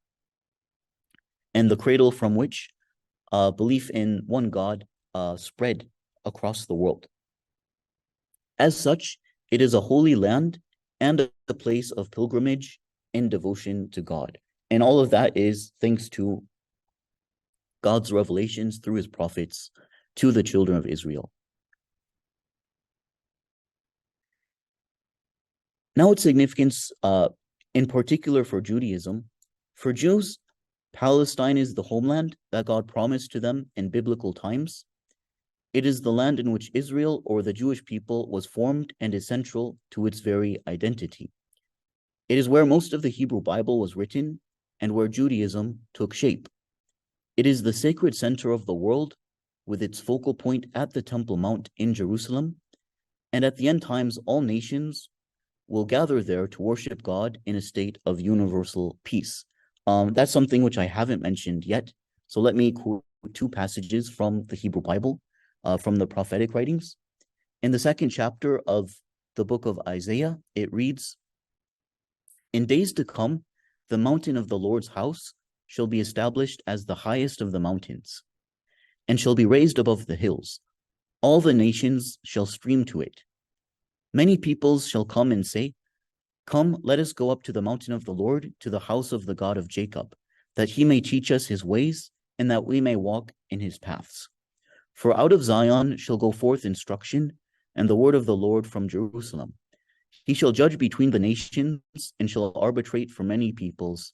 and the cradle from which belief in one God spread across the world. As such, it is a holy land and a place of pilgrimage and devotion to God. And all of that is thanks to God's revelations through his prophets to the children of Israel. Now its significance in particular for Judaism. For Jews, Palestine is the homeland that God promised to them in biblical times. It is the land in which Israel, or the Jewish people, was formed and is central to its very identity. It is where most of the Hebrew Bible was written and where Judaism took shape. It is the sacred center of the world, with its focal point at the Temple Mount in Jerusalem, and at the end times, all nations will gather there to worship God in a state of universal peace. That's something which I haven't mentioned yet. So let me quote 2 passages from the Hebrew Bible, from the prophetic writings. In the 2nd chapter of the book of Isaiah, it reads, "In days to come, the mountain of the Lord's house shall be established as the highest of the mountains, and shall be raised above the hills. All the nations shall stream to it. Many peoples shall come and say, 'Come, let us go up to the mountain of the Lord, to the house of the God of Jacob, that he may teach us his ways, and that we may walk in his paths. For out of Zion shall go forth instruction, and the word of the Lord from Jerusalem. He shall judge between the nations, and shall arbitrate for many peoples.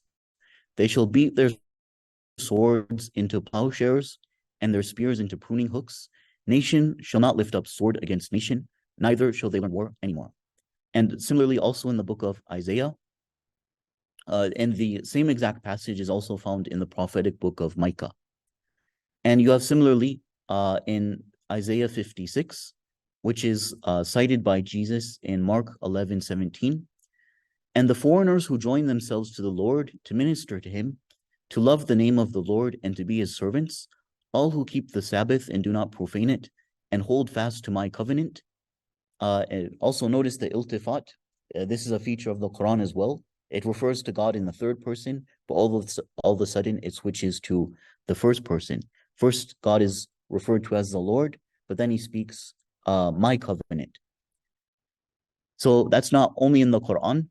They shall beat their swords into plowshares, and their spears into pruning hooks. Nation shall not lift up sword against nation, neither shall they learn war anymore.'" And similarly, also in the book of Isaiah, and the same exact passage is also found in the prophetic book of Micah. And you have similarly in Isaiah 56, which is cited by Jesus in Mark 11:17. "And the foreigners who join themselves to the Lord to minister to him, to love the name of the Lord and to be his servants, all who keep the Sabbath and do not profane it, and hold fast to my covenant." And also notice the iltifat. This is a feature of the Quran as well. It refers to God in the 3rd person, but all of a sudden it switches to the 1st person. First, God is referred to as the Lord, but then he speaks my covenant. So that's not only in the Quran,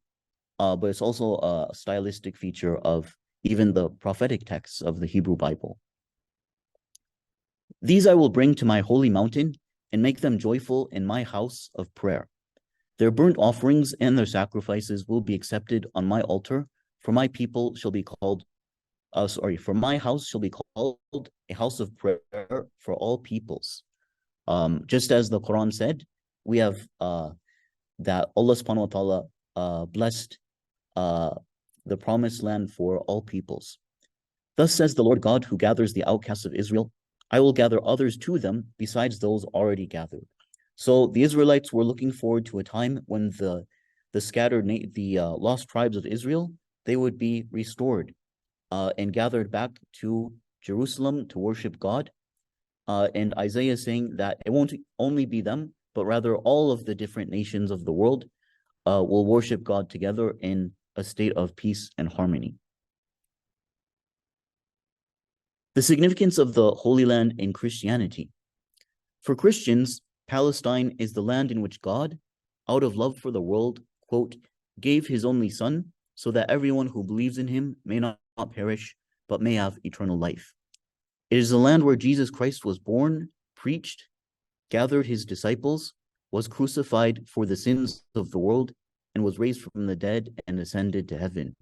but it's also a stylistic feature of even the prophetic texts of the Hebrew Bible. "These I will bring to my holy mountain and make them joyful in my house of prayer. Their burnt offerings and their sacrifices will be accepted on my altar, for my people shall be called, for my house shall be called a house of prayer for all peoples." Just as the Quran said, we have that Allah subhanahu wa ta'ala blessed the promised land for all peoples. "Thus says the Lord God, who gathers the outcasts of Israel, I will gather others to them besides those already gathered." So the Israelites were looking forward to a time when the lost tribes of Israel, they would be restored and gathered back to Jerusalem to worship God. And Isaiah is saying that it won't only be them, but rather all of the different nations of the world will worship God together in a state of peace and harmony. The significance of the Holy Land in Christianity. For Christians, Palestine is the land in which God, out of love for the world, quote, "gave his only son, so that everyone who believes in him may not perish, but may have eternal life." It is the land where Jesus Christ was born, preached, gathered his disciples, was crucified for the sins of the world, and was raised from the dead and ascended to heaven.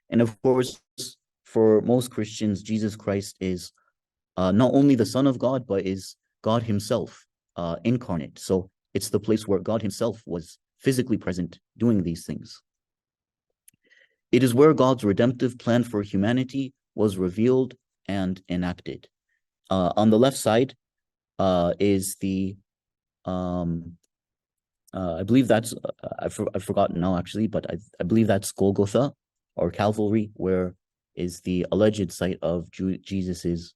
And of course, for most Christians, Jesus Christ is not only the Son of God, but is God himself incarnate. So it's the place where God himself was physically present doing these things. It is where God's redemptive plan for humanity was revealed and enacted. On the left side is the, I believe that's, I've forgotten now actually, but I believe that's Golgotha or Calvary, where is the alleged site of Jesus's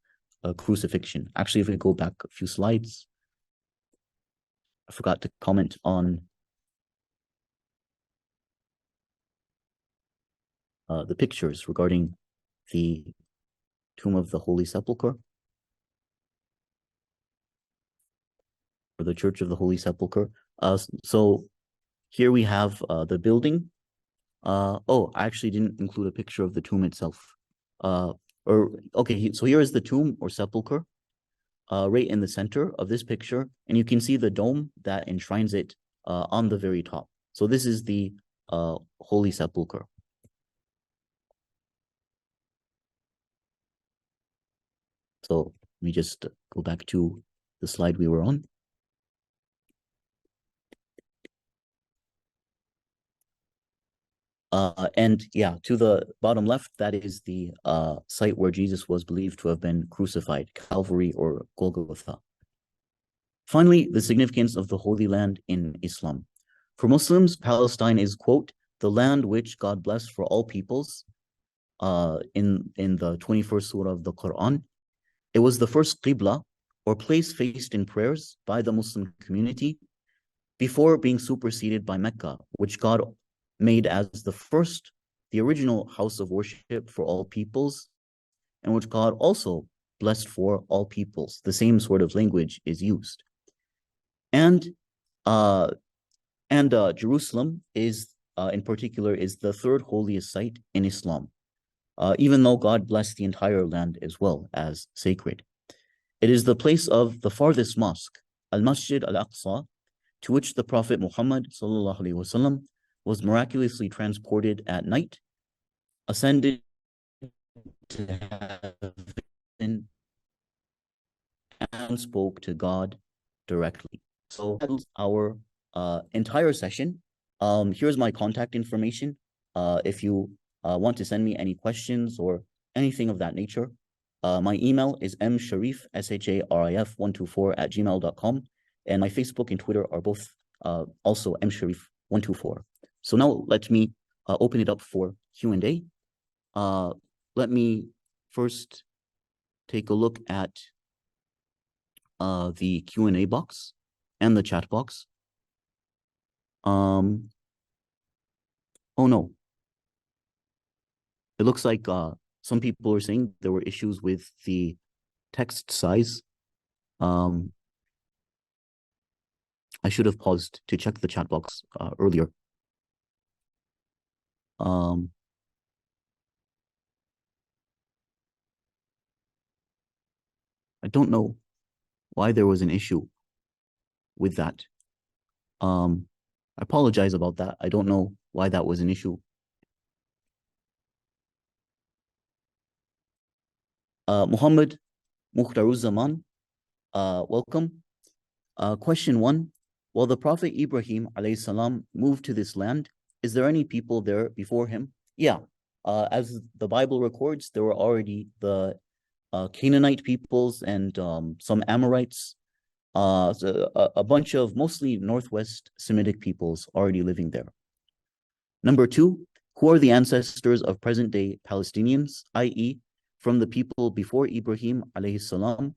crucifixion. Actually, if we go back a few slides, I forgot to comment on the pictures regarding the tomb of the Holy Sepulchre, or the Church of the Holy Sepulchre. So here we have the building. Oh, I actually didn't include a picture of the tomb itself. Okay, so here is the tomb or sepulchre, right in the center of this picture, and you can see the dome that enshrines it on the very top. So this is the Holy Sepulchre. So let me just go back to the slide we were on. And yeah, to the bottom left, that is the site where Jesus was believed to have been crucified, Calvary or Golgotha. Finally, the significance of the Holy Land in Islam. For Muslims, Palestine is, quote, the land which God blessed for all peoples, in the 21st surah of the Quran. It was the first qibla, or place faced in prayers by the Muslim community, before being superseded by Mecca, which God made as the original house of worship for all peoples, and which God also blessed for all peoples. The same sort of language is used. And Jerusalem is, in particular, is the third holiest site in Islam, even though God blessed the entire land as well as sacred. It is the place of the farthest mosque, Al-Masjid Al-Aqsa, to which the Prophet Muhammad ﷺ was miraculously transported at night, ascended to heaven, and spoke to God directly. So that's our entire session. Here's my contact information. If you want to send me any questions or anything of that nature, my email is msharif, sharif124@gmail.com, and my Facebook and Twitter are both also msharif124. So now let me open it up for Q&A. Let me first take a look at the Q&A box and the chat box. Oh no. It looks like some people are saying there were issues with the text size. I should have paused to check the chat box earlier. I don't know why there was an issue with that. I apologize about that. I don't know why that was an issue. Muhammad Mukhtaruzzaman, welcome. Question 1. While the Prophet Ibrahim alayhi salam moved to this land, is there any people there before him? Yeah, as the Bible records, there were already the Canaanite peoples and some Amorites, so a bunch of mostly Northwest Semitic peoples already living there. Number 2, who are the ancestors of present-day Palestinians, i.e., from the people before Ibrahim alayhi salam,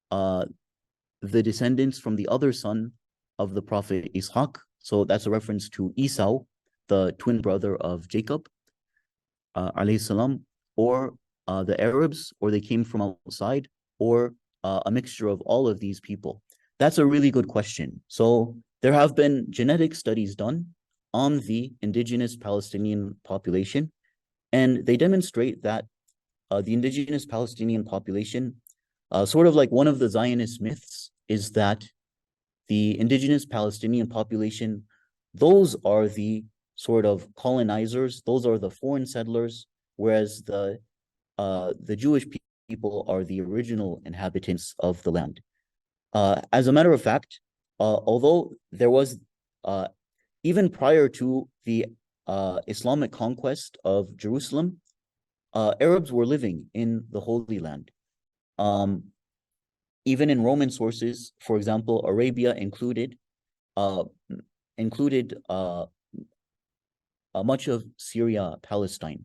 the descendants from the other son of the Prophet Ishaq? So that's a reference to Esau, the twin brother of Jacob, alayhi salam, or the Arabs, or they came from outside, or a mixture of all of these people? That's a really good question. So there have been genetic studies done on the indigenous Palestinian population, and they demonstrate that the indigenous Palestinian population, sort of like one of the Zionist myths is that the indigenous Palestinian population, those are the sort of colonizers, those are the foreign settlers, whereas the Jewish people are the original inhabitants of the land. As a matter of fact, although there was, even prior to the Islamic conquest of Jerusalem, Arabs were living in the Holy Land. Even in Roman sources, for example, Arabia included much of Syria, Palestine,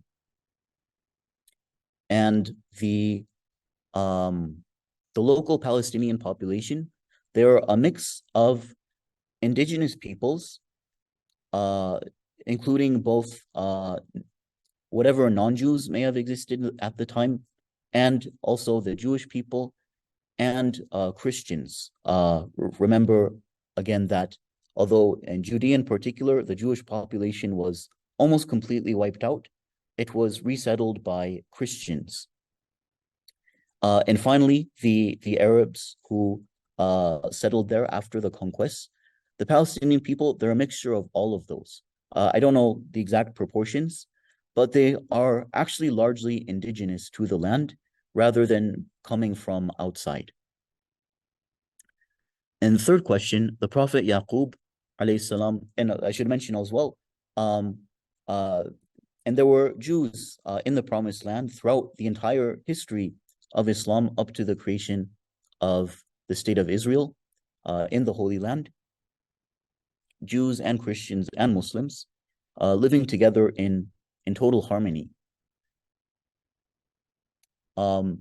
and the local Palestinian population. They're a mix of indigenous peoples, including both whatever non-Jews may have existed at the time, and also the Jewish people and Christians. Remember again that although in Judea in particular, the Jewish population was almost completely wiped out, it was resettled by Christians. And finally, the Arabs who settled there after the conquest. The Palestinian people, they're a mixture of all of those. I don't know the exact proportions, but they are actually largely indigenous to the land rather than coming from outside. And the third question, the Prophet Yaqub, alayhi salam, and I should mention as well, and there were Jews in the Promised Land throughout the entire history of Islam up to the creation of the State of Israel in the Holy Land. Jews and Christians and Muslims living together in total harmony. The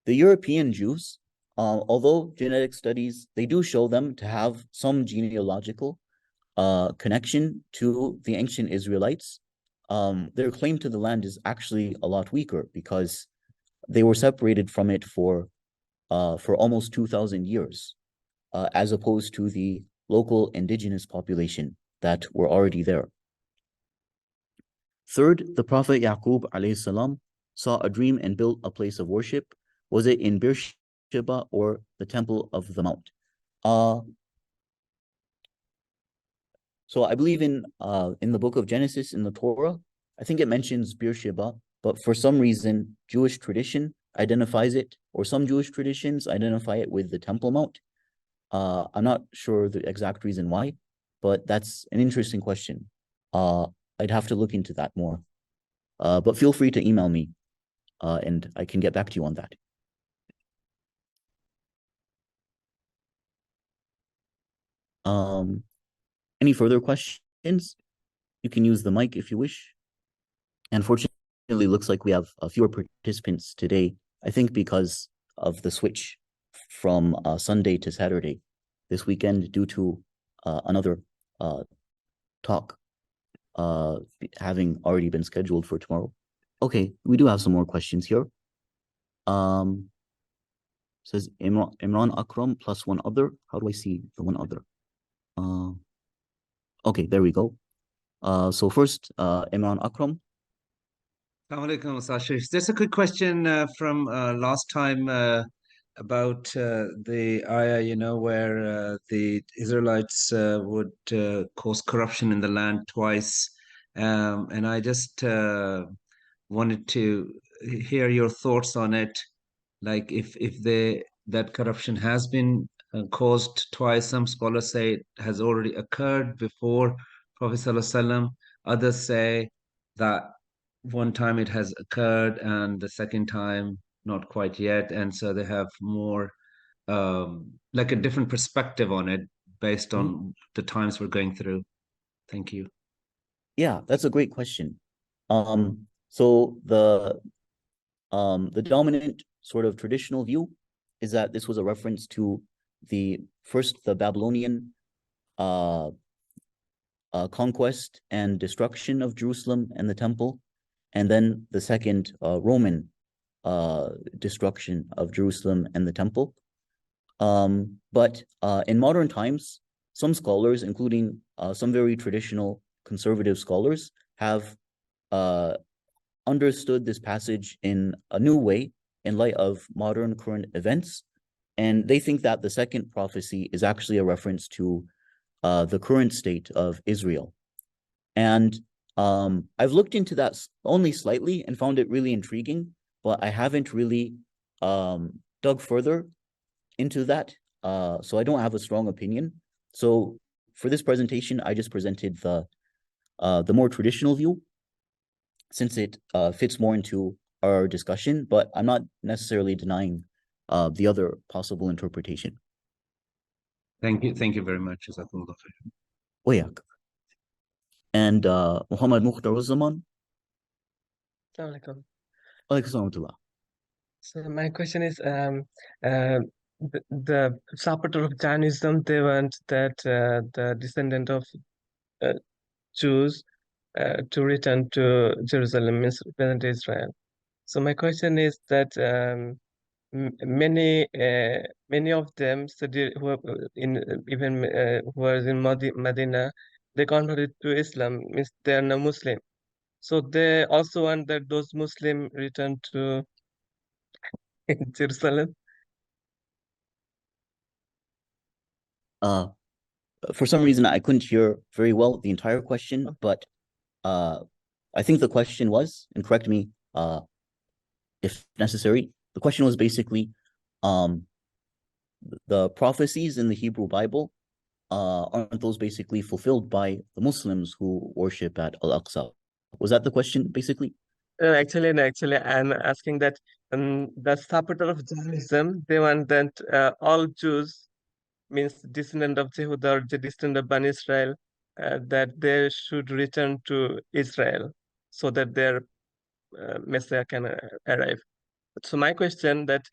European Jews, although genetic studies, they do show them to have some genealogical connection to the ancient Israelites, their claim to the land is actually a lot weaker because they were separated from it for almost 2,000 years, as opposed to the local indigenous population that were already there. Third, the Prophet Yaqub alayhi salam saw a dream and built a place of worship. Was it in Beersheba or the Temple of the Mount? So I believe in the book of Genesis in the Torah, I think it mentions Beersheba, but for some reason, Jewish tradition identifies it, or some Jewish traditions identify it with the Temple Mount. I'm not sure the exact reason why, but that's an interesting question. I'd have to look into that more. But feel free to email me, and I can get back to you on that. Any further questions? You can use the mic if you wish. Unfortunately, it looks like we have fewer participants today, I think because of the switch from Sunday to Saturday this weekend due to another talk having already been scheduled for tomorrow. Okay, we do have some more questions here. Says Imran Akram plus one other. How do I see the one other? Okay, there we go. So first, Imran Akram. Assalamu alaikum, Ustadh Sharif. There's a quick question from last time about the ayah, where the Israelites would cause corruption in the land twice. And I just wanted to hear your thoughts on it. Like if that corruption has been caused twice, some scholars say it has already occurred before Prophet Sallallahu Alaihi Wasallam. Others say that one time it has occurred and the second time not quite yet, and so they have more like a different perspective on it based on the times we're going through. Thank you. Yeah, that's a great question. So the dominant sort of traditional view is that this was a reference to the Babylonian conquest and destruction of Jerusalem and the temple, and then the second Roman destruction of Jerusalem and the temple. But in modern times, some scholars, including some very traditional conservative scholars, have understood this passage in a new way in light of modern current events. And they think that the second prophecy is actually a reference to the current state of Israel. And I've looked into that only slightly and found it really intriguing, but I haven't really dug further into that. So I don't have a strong opinion. So for this presentation, I just presented the more traditional view, since it fits more into our discussion, but I'm not necessarily denying the other possible interpretation. Thank you very much. Jazakumullah khair. وياك. And Muhammad Mukhtar Zaman. Assalamu alaikum. Alaikum salam wa rahmatullah. So my question is, the supporter of Jainism, they want that the descendant of Jews to return to Jerusalem, means present Israel. So my question is that many of them studied who was in Medina, they converted to Islam, means they are now Muslim. So they also want that those Muslim return to Jerusalem. For some reason, I couldn't hear very well the entire question, but I think the question was, and correct me if necessary, the question was basically the prophecies in the Hebrew Bible, aren't those basically fulfilled by the Muslims who worship at Al-Aqsa? Was that the question, basically? Actually, I'm asking that the supporter of Jainism, they want that all Jews, means descendant of Jehuda or the descendant of Bani Israel, that they should return to Israel so that their Messiah can arrive. So my question that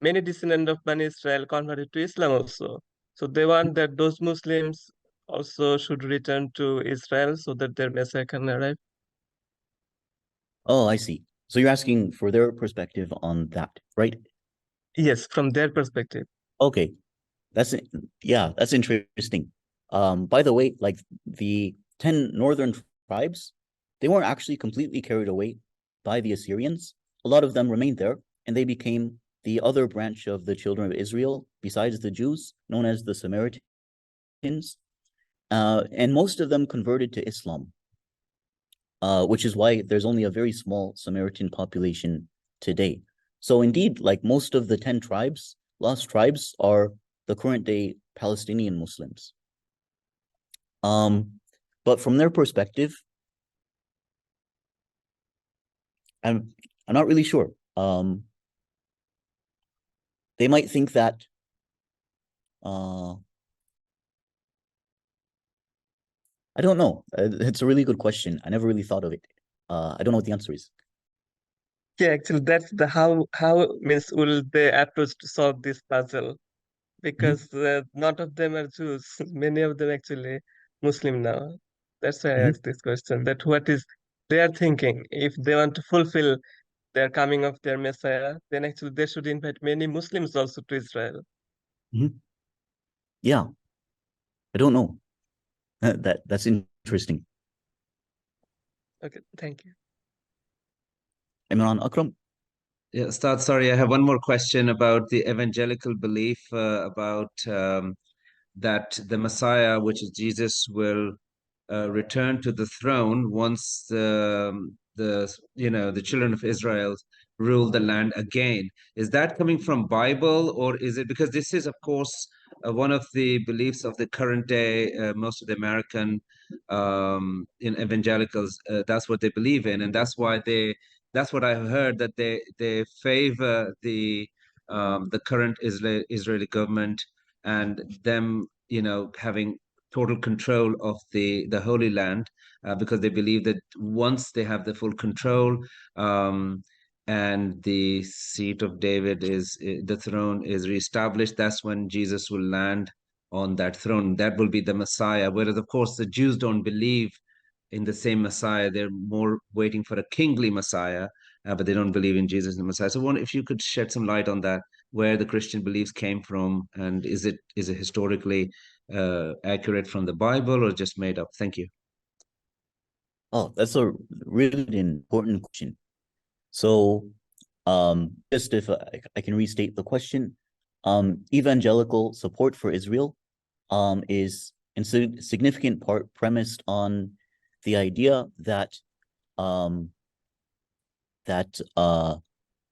many descendants of Bani Israel converted to Islam also. So they want that those Muslims also should return to Israel so that their Messiah can arrive. Oh, I see. So you're asking for their perspective on that, right? Yes, from their perspective. Okay. That's interesting. By the way, like the 10 northern tribes, they weren't actually completely carried away by the Assyrians. A lot of them remained there, and they became the other branch of the children of Israel, besides the Jews, known as the Samaritans. And most of them converted to Islam, which is why there's only a very small Samaritan population today. So indeed, like most of the 10 tribes, lost tribes, are the current day Palestinian Muslims. But from their perspective, I'm not really sure. They might think that I don't know. It's a really good question. I never really thought of it. I don't know what the answer is. Yeah, actually, that's the how means will they approach to solve this puzzle? Because none of them are Jews. Many of them actually Muslim now. That's why I asked this question. That what is they are thinking if they want to fulfill their coming of their Messiah, then actually they should invite many Muslims also to Israel. Yeah, I don't know. That's interesting. Okay, thank you. Imran Akram. Yeah, Ustadh, sorry, I have one more question about the evangelical belief about that the Messiah, which is Jesus, will return to the throne once the children of Israel rule the land again. Is that coming from Bible, or is it because this is, of course, one of the beliefs of the current day, most of the American in evangelicals, that's what they believe in, and that's what I heard, that they favor the current Israeli government and them, having total control of the Holy Land, because they believe that once they have the full control, and the seat of David the throne is reestablished, that's when Jesus will land on that throne. That will be the Messiah. Whereas, of course, the Jews don't believe in the same Messiah. They're more waiting for a kingly Messiah, but they don't believe in Jesus as the Messiah. So, if you could shed some light on that, where the Christian beliefs came from, and is it historically accurate from the Bible or just made up? Thank you. Oh, that's a really important question. So, just if I can restate the question, evangelical support for Israel is in significant part premised on the idea that um,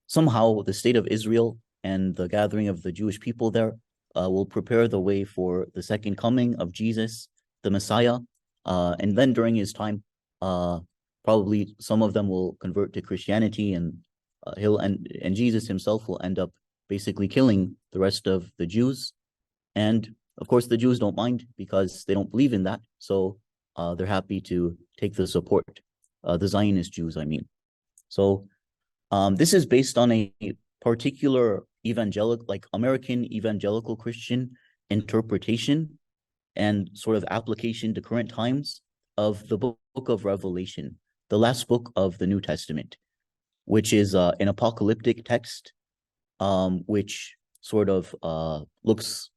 somehow the state of Israel and the gathering of the Jewish people there will prepare the way for the second coming of Jesus, the Messiah, and then during his time, probably some of them will convert to Christianity, and and Jesus himself will end up basically killing the rest of the Jews. And of course, the Jews don't mind because they don't believe in that, so they're happy to take the support, the Zionist Jews, I mean. So this is based on a particular American evangelical Christian interpretation and sort of application to current times of the book of Revelation, the last book of the New Testament, which is an apocalyptic text, which sort of looks,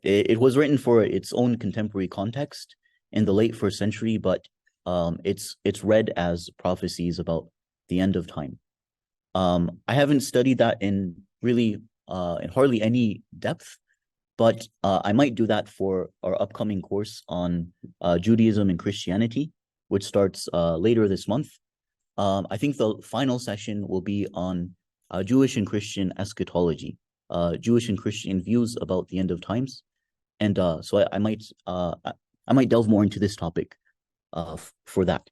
it was written for its own contemporary context in the late first century, but it's read as prophecies about the end of time. I haven't studied that in hardly any depth, but I might do that for our upcoming course on Judaism and Christianity, which starts later this month. I think the final session will be on Jewish and Christian eschatology, Jewish and Christian views about the end of times, and so I might delve more into this topic for that.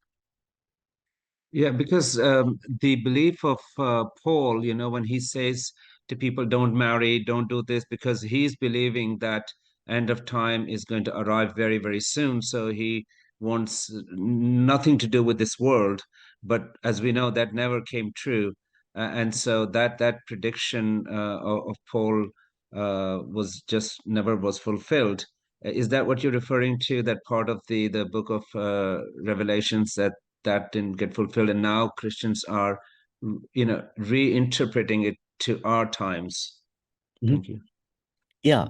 Yeah, because the belief of Paul, when he says to people, don't marry, don't do this, because he's believing that end of time is going to arrive very, very soon. So he wants nothing to do with this world. But as we know, that never came true. And so that prediction of Paul was just never was fulfilled. Is that what you're referring to? That part of the book of Revelations that didn't get fulfilled, and now Christians are reinterpreting it to our times. Thank you. Yeah,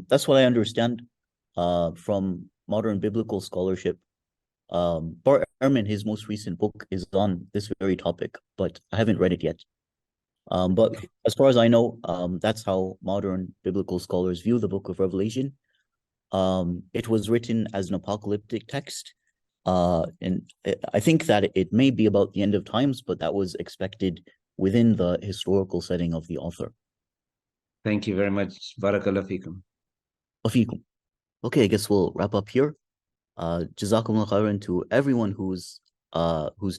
that's what I understand from modern biblical scholarship. Bart Ehrman, his most recent book is on this very topic, but I haven't read it yet. But as far as I know, that's how modern biblical scholars view the book of Revelation. It was written as an apocalyptic text, and I think that it may be about the end of times, but that was expected within the historical setting of the author. Thank you very much. Barakallah fikum. Afikum. Okay, I guess we'll wrap up here. Jazakumullah khairan to everyone who's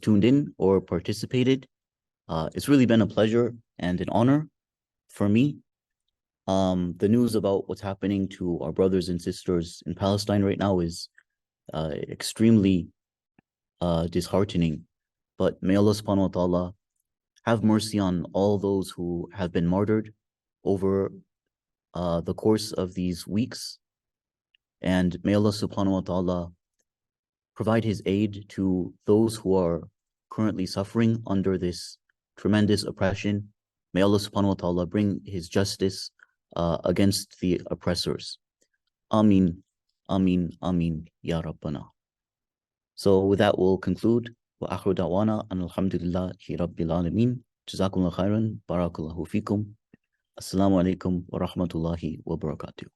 tuned in or participated. It's really been a pleasure and an honor for me. The news about what's happening to our brothers and sisters in Palestine right now is extremely disheartening. But may Allah subhanahu wa ta'ala have mercy on all those who have been martyred over the course of these weeks. And may Allah subhanahu wa ta'ala provide his aid to those who are currently suffering under this tremendous oppression. May Allah subhanahu wa ta'ala bring his justice against the oppressors. Ameen, Ameen, Ameen, Ya Rabbana. So with that, we'll conclude. Wa akhiru da'wana an alhamdulillahi rabbil alameen. Jazakumullah khairan. Barakallahu fikum. Assalamu alaikum wa rahmatullahi wa barakatuh.